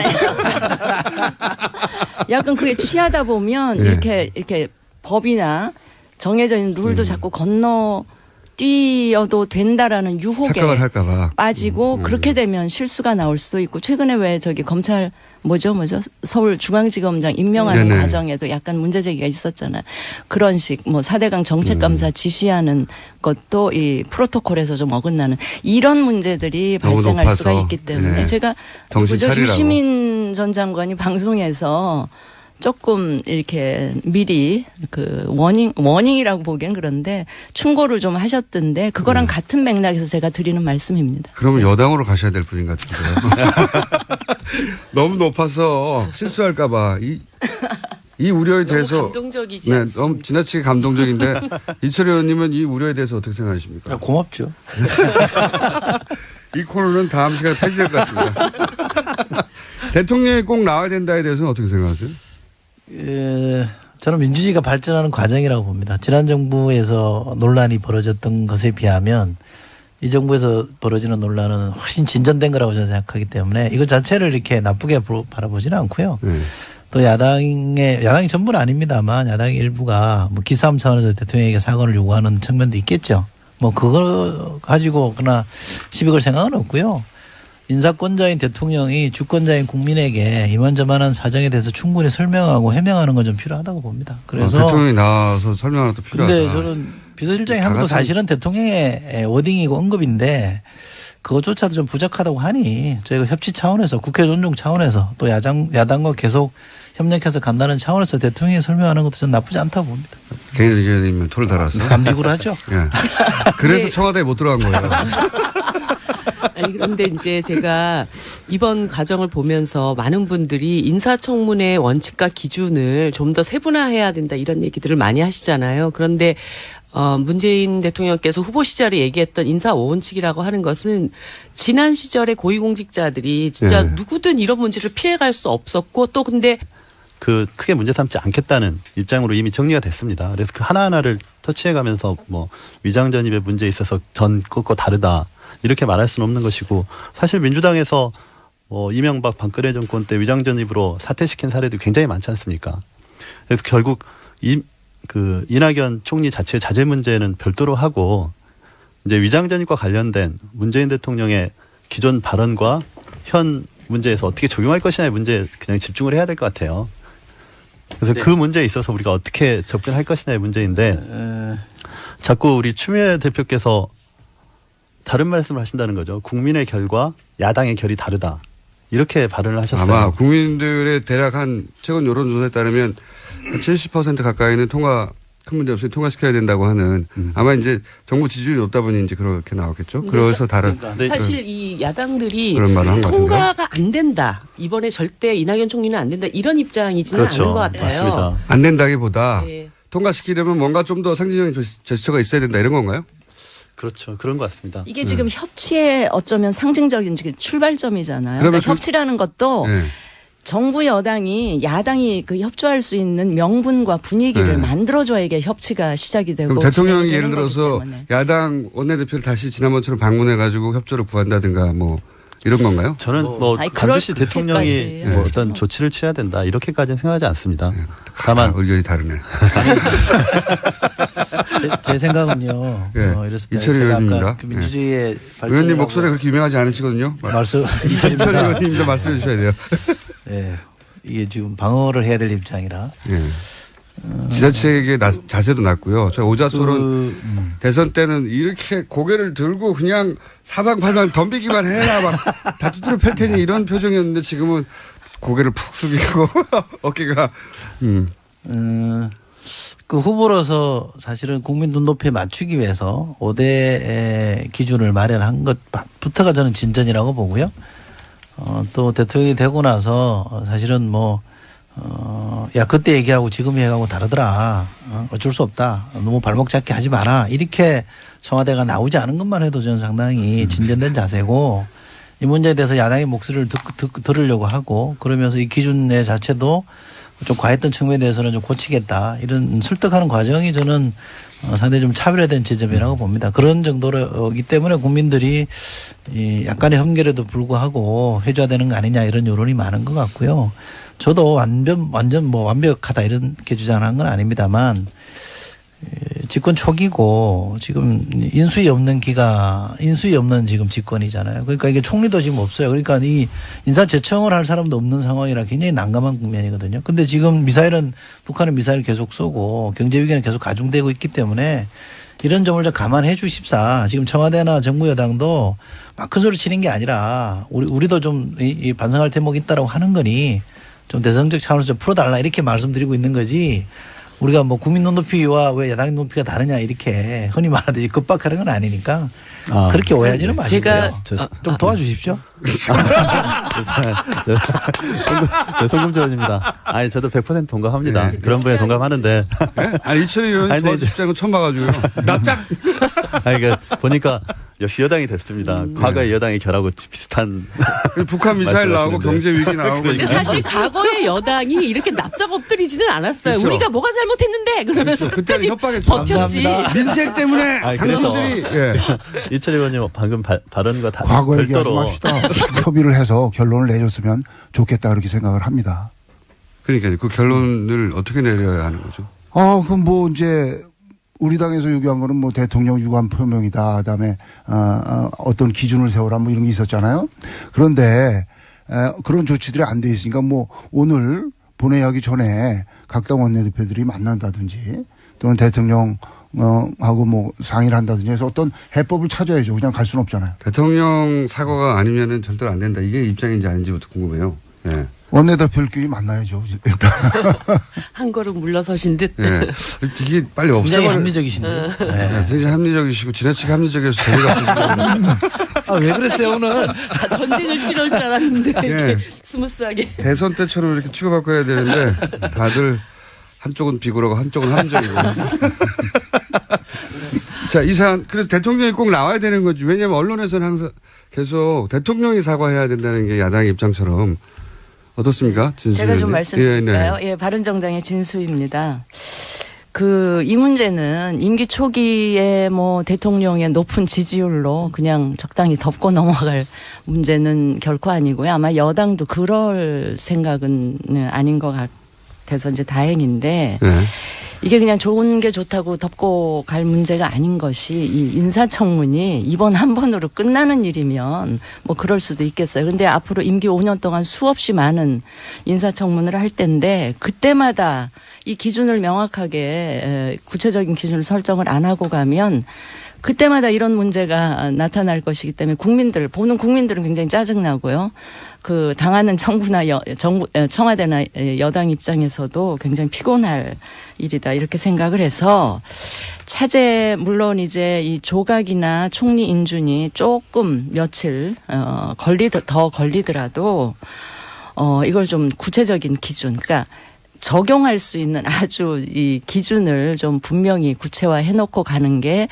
D: 약간 그게 취하다 보면
A: 예.
D: 이렇게 법이나 정해져 있는 룰도 자꾸 뛰어도 된다라는 유혹에
A: 착각을 할까봐.
D: 빠지고 그렇게 되면 실수가 나올 수도 있고 최근에 왜 저기 검찰 뭐죠 서울중앙지검장 임명하는
A: 네네.
D: 과정에도 약간 문제제기가 있었잖아요. 그런 식 뭐 4대강 정책감사 지시하는 것도 이 프로토콜에서 좀 어긋나는 이런 문제들이
A: 너무
D: 발생할
A: 높아서.
D: 수가 있기 때문에
A: 네.
D: 제가
A: 정신 차리라고.
D: 유시민 전 장관이 방송에서 조금 이렇게 미리 그 워닝이라고 보기엔 그런데 충고를 좀 하셨던데 그거랑 같은 맥락에서 제가 드리는 말씀입니다.
A: 그러면 여당으로 가셔야 될 분인 것 같은데요. 너무 높아서 실수할까봐 이 우려에
E: 너무
A: 대해서
E: 감동적이지
A: 네,
E: 않습니까?
A: 너무 지나치게 감동적인데 이철희 의원님은 이 우려에 대해서 어떻게 생각하십니까?
B: 고맙죠.
A: 이 코너는 다음 시간에 폐지될 것 같습니다. 대통령이 꼭 나와야 된다에 대해서는 어떻게 생각하세요?
B: 저는 민주주의가 발전하는 과정이라고 봅니다. 지난 정부에서 논란이 벌어졌던 것에 비하면 이 정부에서 벌어지는 논란은 훨씬 진전된 거라고 저는 생각하기 때문에 이거 자체를 이렇게 나쁘게 바라보지는 않고요. 또 야당이 전부는 아닙니다만 야당의 일부가 뭐 기싸움 차원에서 대통령에게 사과를 요구하는 측면도 있겠죠. 뭐 그거 가지고 그러나 시비 걸 생각은 없고요. 인사권자인 대통령이 주권자인 국민에게 이만저만한 사정에 대해서 충분히 설명하고 해명하는 건 좀 필요하다고 봅니다. 그래서
A: 대통령이 나와서 설명하는 것도 필요하다.
B: 근데 저는 비서실장이 한 것도 사실은 대통령의 워딩이고 언급인데 그것조차도 좀 부족하다고 하니 저희가 협치 차원에서 국회 존중 차원에서 또 야당과 계속 협력해서 간다는 차원에서 대통령이 설명하는 것도 저는 나쁘지 않다고 봅니다.
A: 개인 의견이면 토를 달아서.
B: 감직으로 하죠.
A: 예. 그래서
E: 네.
A: 청와대에 못 들어간 거예요.
E: 아니 그런데 이제 제가 이번 과정을 보면서 많은 분들이 인사청문회 원칙과 기준을 좀 더 세분화해야 된다 이런 얘기들을 많이 하시잖아요. 그런데 문재인 대통령께서 후보 시절에 얘기했던 인사 5원칙이라고 하는 것은 지난 시절에 고위공직자들이 진짜
A: 네.
E: 누구든 이런 문제를 피해갈 수 없었고 또 근데
F: 크게 문제 삼지 않겠다는 입장으로 이미 정리가 됐습니다. 그래서 그 하나하나를 터치해가면서 뭐 위장 전입의 문제에 있어서 전 것과 다르다 이렇게 말할 수는 없는 것이고 사실 민주당에서 뭐 이명박 박근혜 정권 때 위장 전입으로 사퇴시킨 사례도 굉장히 많지 않습니까? 그래서 결국 이낙연 총리 자체의 자제 문제는 별도로 하고 이제 위장 전입과 관련된 문재인 대통령의 기존 발언과 현 문제에서 어떻게 적용할 것이냐의 문제에 그냥 집중을 해야 될 것 같아요. 그래서 그 문제에 있어서 우리가 어떻게 접근할 것이냐의 문제인데 자꾸 우리 추미애 대표께서 다른 말씀을 하신다는 거죠. 국민의 결과 야당의 결이 다르다. 이렇게 발언을 하셨어요.
A: 아마 국민들의 대략 최근 여론조사에 따르면 한 70% 가까이는 큰 문제 없이 통과시켜야 된다고 하는 아마 이제 정부 지지율이 높다 보니 이제 그렇게 나왔겠죠. 그래서 다른.
B: 그러니까.
E: 사실 이 야당들이
A: 그런 말을 한것
E: 통과가 안 된다. 이번에 절대 이낙연 총리는 안 된다. 이런 입장이지는
F: 그렇죠.
E: 않은 것 같아요.
F: 맞습니다.
A: 안 된다기보다
E: 네.
A: 통과시키려면 뭔가 좀 더 상징적인 제스처가 있어야 된다 이런 건가요?
F: 그렇죠. 그런 것 같습니다.
D: 이게 지금 협치의 어쩌면 상징적인 출발점이잖아요.
A: 그러면
D: 그러니까 협치라는 것도
A: 네.
D: 정부 여당이 야당이 협조할 수 있는 명분과 분위기를
A: 네.
D: 만들어줘야 이게 협치가 시작이 되고
A: 그럼 대통령이
D: 진행이
A: 예를
D: 되는 거기
A: 들어서
D: 때문에.
A: 야당 원내대표를 다시 지난번처럼 방문해가지고 협조를 구한다든가 뭐 이런 건가요?
F: 저는 뭐
D: 아니,
F: 반드시
D: 그렇게까지
F: 대통령이 뭐
D: 네.
F: 어떤 조치를 취해야 된다 이렇게까지는 생각하지 않습니다.
A: 다만
F: 다만
A: 의견이 다르네.
B: 제 생각은요.
A: 예.
B: 이렇습니다.
A: 이철희
B: 제가
A: 의원입니다.
B: 아까 그 민주주의의 발전
A: 의원님 목소리가 그렇게 유명하지 않으시거든요.
B: 말씀
A: 이철희 의원님도 말씀해 주셔야 돼요.
B: 예, 이게 지금 방어를 해야 될 입장이라.
A: 예. 지자체의 자세도 낮고요. 저 오자철은 대선 때는 이렇게 고개를 들고 그냥 사방팔방 덤비기만 해라 막 다 두드려 팰 테니 이런 표정이었는데 지금은 고개를 푹 숙이고 어깨가
B: 그 후보로서 사실은 국민 눈높이에 맞추기 위해서 5대 기준을 마련한 것부터가 저는 진전이라고 보고요. 또 대통령이 되고 나서 사실은 야, 그때 얘기하고 지금 얘기하고 다르더라. 어쩔 수 없다. 너무 발목 잡게 하지 마라. 이렇게 청와대가 나오지 않은 것만 해도 저는 상당히 진전된 자세고 이 문제에 대해서 야당의 목소리를 들으려고 하고 그러면서 이 기준의 자체도 좀 과했던 측면에 대해서는 좀 고치겠다. 이런 설득하는 과정이 저는 상당히 좀 차별화된 지점이라고 봅니다. 그런 정도로기 때문에 국민들이 이 약간의 흠결에도 불구하고 해줘야 되는 거 아니냐 이런 여론이 많은 것 같고요. 저도 완전 완벽하다 이렇게 주장한 건 아닙니다만 집권 초기고 지금 인수위 없는 지금 집권이잖아요. 그러니까 이게 총리도 지금 없어요. 그러니까 이 인사 제청을 할 사람도 없는 상황이라 굉장히 난감한 국면이거든요. 근데 지금 북한은 미사일 계속 쏘고 경제 위기는 계속 가중되고 있기 때문에 이런 점을 좀 감안해 주십사. 지금 청와대나 정부 여당도 막 큰 소리 치는 게 아니라 우리도 좀 반성할 대목이 있다라고 하는 거니 좀 대성적 차원에서 좀 풀어달라 이렇게 말씀드리고 있는 거지. 우리가 국민 눈높이와 왜 야당 눈높이가 다르냐 이렇게 흔히 말하듯이 급박하는 건 아니니까 그렇게 오해하지는 마시고요. 좀 도와주십시오.
F: 송금지원입니다. 아니 저도 100% 동감합니다.
A: 네.
F: 그런 분에 동감하는데.
A: 네? 아니 이철희 의원이 도와주시자는 건 처음 봐가지고요. 납작.
F: 아니 그러니까 보니까 역시 여당이 됐습니다. 과거에 여당이 결하고 비슷한.
A: 북한 미사일 나오고 경제 위기 나오고.
E: 근데 사실 과거의 여당이 이렇게 납작 엎드리지는 않았어요.
A: 그렇죠.
E: 우리가 뭐가 잘못했는데 그러면서 끝까지
A: 협박에
E: 버텼지.
A: 민생 때문에
F: 아니,
A: 당신들이. 예.
F: 이철희 의원님 방금 발언과
C: 과거 얘기하지
F: 별도로
C: 맙시다. 협의를 해서 결론을 내줬으면 좋겠다 그렇게 생각을 합니다.
A: 그러니까요. 그 결론을 어떻게 내려야 하는 거죠?
C: 그럼 이제 우리 당에서 요구한 거는 대통령 유감 표명이다. 그다음에 어떤 기준을 세워라 이런 게 있었잖아요. 그런데 그런 조치들이 안 돼 있으니까 오늘 본회의하기 전에 각 당 원내대표들이 만난다든지 또는 대통령 하고 상의를 한다든지 해서 어떤 해법을 찾아야죠. 그냥 갈 수는 없잖아요.
A: 대통령 사과가 아니면은 절대로 안 된다. 이게 입장인지 아닌지부터 궁금해요. 예.
C: 원내대표끼리 만나야죠. 일단.
E: 한 걸음 물러서신 듯.
A: 예. 이게 빨리
B: 굉장히
A: 없애버려.
B: 합리적이신데요. 네.
A: 굉장히 합리적이시고 지나치게 합리적이어서 재미가
B: 왜 그랬어요 오늘?
E: 전쟁을 치러올 줄 알았는데
A: 예.
E: 이렇게 스무스하게.
A: 대선 때처럼 이렇게 치고받고 해야 되는데 다들 한쪽은 비굴하고 한쪽은 합리적이고. 자, 이 사안 그래서 대통령이 꼭 나와야 되는 거지. 왜냐하면 언론에서는 항상 계속 대통령이 사과해야 된다는 게 야당의 입장처럼 어떻습니까?
D: 제가 좀 말씀드릴까요?
A: 네.
D: 예, 바른정당의 진수입니다. 이 문제는 임기 초기에 대통령의 높은 지지율로 그냥 적당히 덮고 넘어갈 문제는 결코 아니고요. 아마 여당도 그럴 생각은 아닌 것 같아서 이제 다행인데
A: 네.
D: 이게 그냥 좋은 게 좋다고 덮고 갈 문제가 아닌 것이 이 인사청문이 이번 한 번으로 끝나는 일이면 그럴 수도 있겠어요. 그런데 앞으로 임기 5년 동안 수없이 많은 인사청문을 할 텐데 그때마다 이 기준을 명확하게 구체적인 기준을 설정을 안 하고 가면 그때마다 이런 문제가 나타날 것이기 때문에 보는 국민들은 굉장히 짜증나고요. 당하는 정부나 청와대나 여당 입장에서도 굉장히 피곤할 일이다 이렇게 생각을 해서 차제 물론 이제 이 조각이나 총리 인준이 조금 며칠 더 걸리더라도 이걸 좀 구체적인 기준 그러니까 적용할 수 있는 아주 이 기준을 좀 분명히 구체화해 놓고 가는 게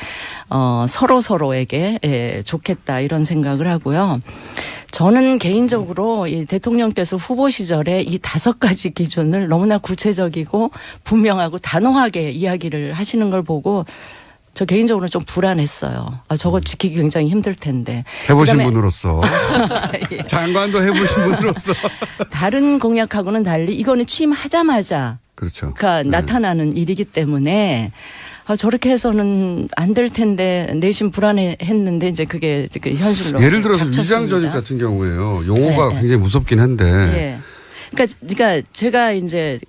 D: 서로에게 좋겠다 이런 생각을 하고요. 저는 개인적으로 이 대통령께서 후보 시절에 이 5가지 기준을 너무나 구체적이고 분명하고 단호하게 이야기를 하시는 걸 보고 저 개인적으로 좀 불안했어요. 저거 지키기 굉장히 힘들 텐데.
A: 해보신
D: 그다음에
A: 분으로서.
D: 예.
A: 장관도 해보신 분으로서.
D: 다른 공약하고는 달리 이거는 취임하자마자
A: 그렇죠.
D: 나타나는 일이기 때문에 저렇게 해서는 안 될 텐데 내심 불안했는데 이제 그게 현실로
A: 예를 들어서
D: 닥쳤습니다.
A: 위장 전입 같은 경우에요. 용어가
D: 네.
A: 굉장히 무섭긴 한데
D: 예. 그러니까 제가 이제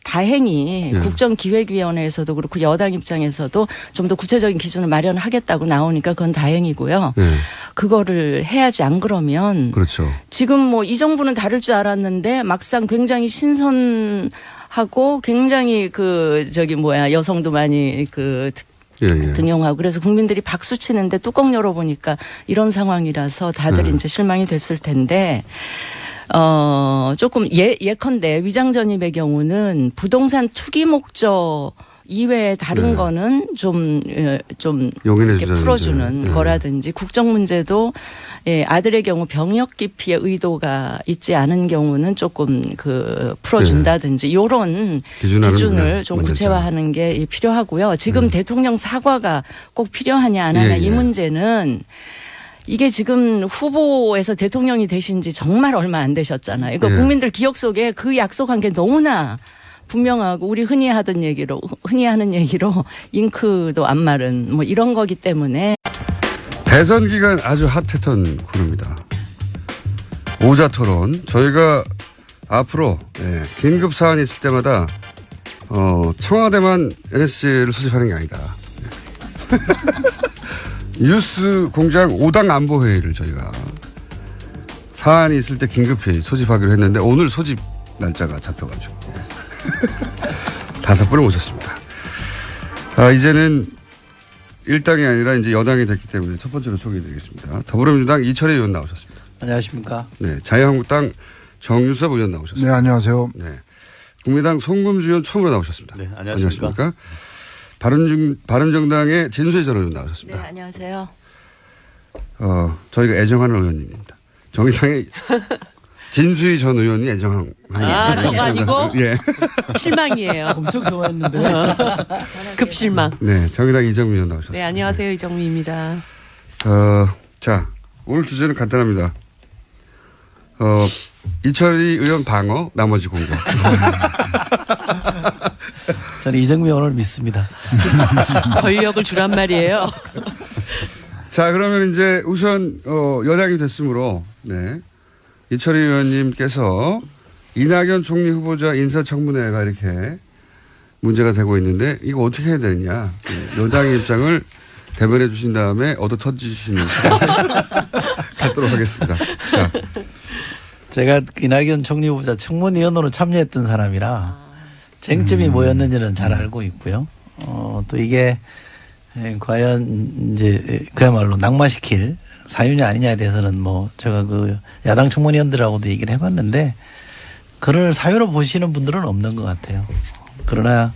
D: 다행히
A: 예.
D: 국정기획위원회에서도 그렇고 여당 입장에서도 좀 더 구체적인 기준을 마련하겠다고 나오니까 그건 다행이고요.
A: 예.
D: 그거를 해야지 안 그러면
A: 그렇죠.
D: 지금 뭐 이 정부는 다를 줄 알았는데 막상 굉장히 신선하고 굉장히 여성도 많이
A: 예, 예.
D: 등용하고 그래서 국민들이 박수 치는데 뚜껑 열어보니까 이런 상황이라서 다들 이제 실망이 됐을 텐데 조금 예컨대 위장 전입의 경우는 부동산 투기 목적 이외에 다른
A: 네.
D: 거는 좀
A: 용인해
D: 이렇게
A: 주자는
D: 풀어주는
A: 이제.
D: 거라든지 국정 문제도 아들의 경우 병역 기피의 의도가 있지 않은 경우는 조금 풀어준다든지 이런
A: 기준하는구나.
D: 기준을 좀
A: 문제점.
D: 구체화하는 게 필요하고요. 지금 대통령 사과가 꼭 필요하냐 안 하냐
A: 예,
D: 이
A: 예.
D: 문제는 이게 지금 후보에서 대통령이 되신 지 정말 얼마 안 되셨잖아요. 그러니까
A: 예.
D: 국민들 기억 속에 그 약속한 게 너무나 분명하고 우리 흔히 하는 얘기로 잉크도 안 마른 뭐 이런 거기 때문에
A: 대선 기간 아주 핫했던 코너입니다. 오자 토론. 저희가 앞으로 긴급 사안이 있을 때마다 청와대만 NSC를 수집하는 게 아니다. 뉴스 공장 5당 안보 회의를 저희가 사안이 있을 때 긴급히 소집하기로 했는데 오늘 소집 날짜가 잡혀가지고 5분을 모셨습니다. 이제는 일당이 아니라 이제 여당이 됐기 때문에 첫 번째로 소개해드리겠습니다. 더불어민주당 이철희 의원 나오셨습니다.
B: 안녕하십니까?
A: 네, 자유한국당 정유섭 의원 나오셨습니다.
C: 네, 안녕하세요.
A: 네, 국민의당 송금주 의원 처음으로 나오셨습니다.
F: 네, 안녕하십니까?
A: 바른정당의 진수희 전 의원 나오셨습니다.
D: 네, 안녕하세요.
A: 저희가 애정하는 의원님입니다. 정의당의 진수희 전 의원이 애정한.
E: 저거 아니고?
A: 예.
E: 실망이에요.
B: 엄청 좋아했는데.
E: 급실망.
A: 네, 정의당 이정미 의원 나오셨습니다.
E: 네, 안녕하세요. 이정미입니다.
A: 자, 오늘 주제는 간단합니다. 이철희 의원 방어, 나머지 공격.
B: 저는 이정미 의원을 믿습니다.
E: 권력을 주란 말이에요.
A: 자, 그러면 이제 우선, 여당이 됐으므로, 네. 이철희 의원님께서 이낙연 총리 후보자 인사청문회가 이렇게 문제가 되고 있는데 이거 어떻게 해야 되느냐. 여당의 입장을 대변해 주신 다음에 얻어 터지시는 시간 갖도록 하겠습니다. 자.
B: 제가 이낙연 총리 후보자 청문위원으로 참여했던 사람이라 쟁점이 뭐였는지는 잘 알고 있고요. 또 이게 과연 이제 그야말로 낙마시킬 사유냐 아니냐에 대해서는 뭐 제가 야당 청문위원들하고도 얘기를 해봤는데 그를 사유로 보시는 분들은 없는 것 같아요. 그러나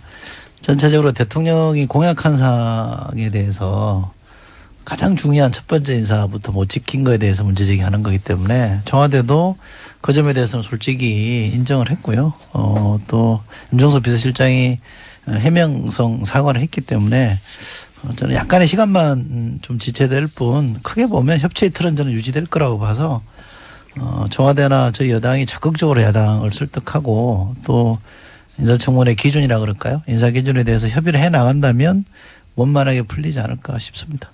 B: 전체적으로 대통령이 공약한 사항에 대해서 가장 중요한 첫 번째 인사부터 못 지킨 거에 대해서 문제제기하는 거기 때문에 청와대도 그 점에 대해서는 솔직히 인정을 했고요. 또 임종석 비서실장이 해명성 사과를 했기 때문에 저는 약간의 시간만 좀 지체될 뿐 크게 보면 협치의 틀은 저는 유지될 거라고 봐서 청와대나 저희 여당이 적극적으로 야당을 설득하고 또 인사청문회 기준이라 그럴까요? 인사 기준에 대해서 협의를 해 나간다면 원만하게 풀리지 않을까 싶습니다.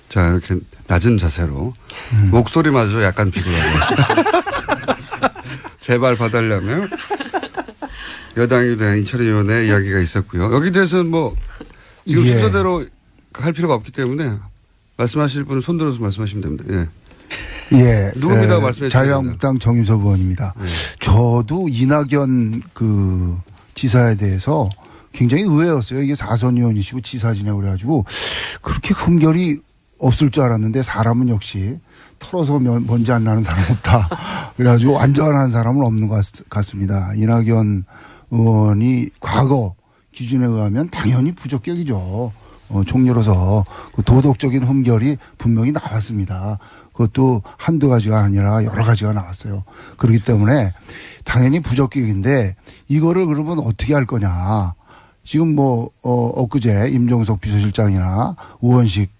A: 자, 이렇게 낮은 자세로 목소리마저 약간 비굴하고 제발 봐달라며 여당에 대한 이철희 의원의 이야기가 있었고요. 여기 대해서는 뭐 지금
C: 예.
A: 순서대로 할 필요가 없기 때문에 말씀하실 분은 손들어서 말씀하시면 됩니다. 예.
C: 예.
A: 누굽니다? 말씀해 주세요.
C: 자유한국당 정유섭 의원입니다.
A: 예.
C: 저도 이낙연 지사에 대해서 굉장히 의외였어요. 이게 4선 의원이시고 지사지냐고 그래가지고 그렇게 흠결이 없을 줄 알았는데 사람은 역시 털어서 먼지 안 나는 사람 없다. 그래가지고 완전한 사람은 없는 것 같습니다. 이낙연 의원이 과거 기준에 의하면 당연히 부적격이죠. 총리로서 그 도덕적인 흠결이 분명히 나왔습니다. 그것도 한두 가지가 아니라 여러 가지가 나왔어요. 그렇기 때문에 당연히 부적격인데 이거를 그러면 어떻게 할 거냐. 지금 엊그제 임종석 비서실장이나 우원식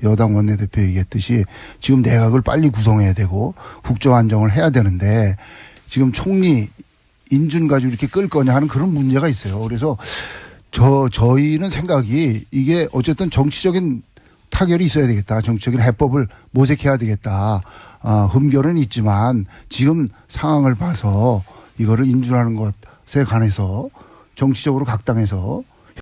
C: 여당 원내대표 얘기했듯이 지금 내각을 빨리 구성해야 되고 국정 안정을 해야 되는데 지금 총리 인준 가지고 이렇게 끌 거냐 하는 그런 문제가 있어요. 그래서 저희는 생각이 이게 어쨌든 정치적인 타결이 있어야 되겠다. 정치적인 해법을 모색해야 되겠다. 흠결은 있지만 지금 상황을 봐서 이거를 인준하는 것에 관해서 정치적으로 각 당에서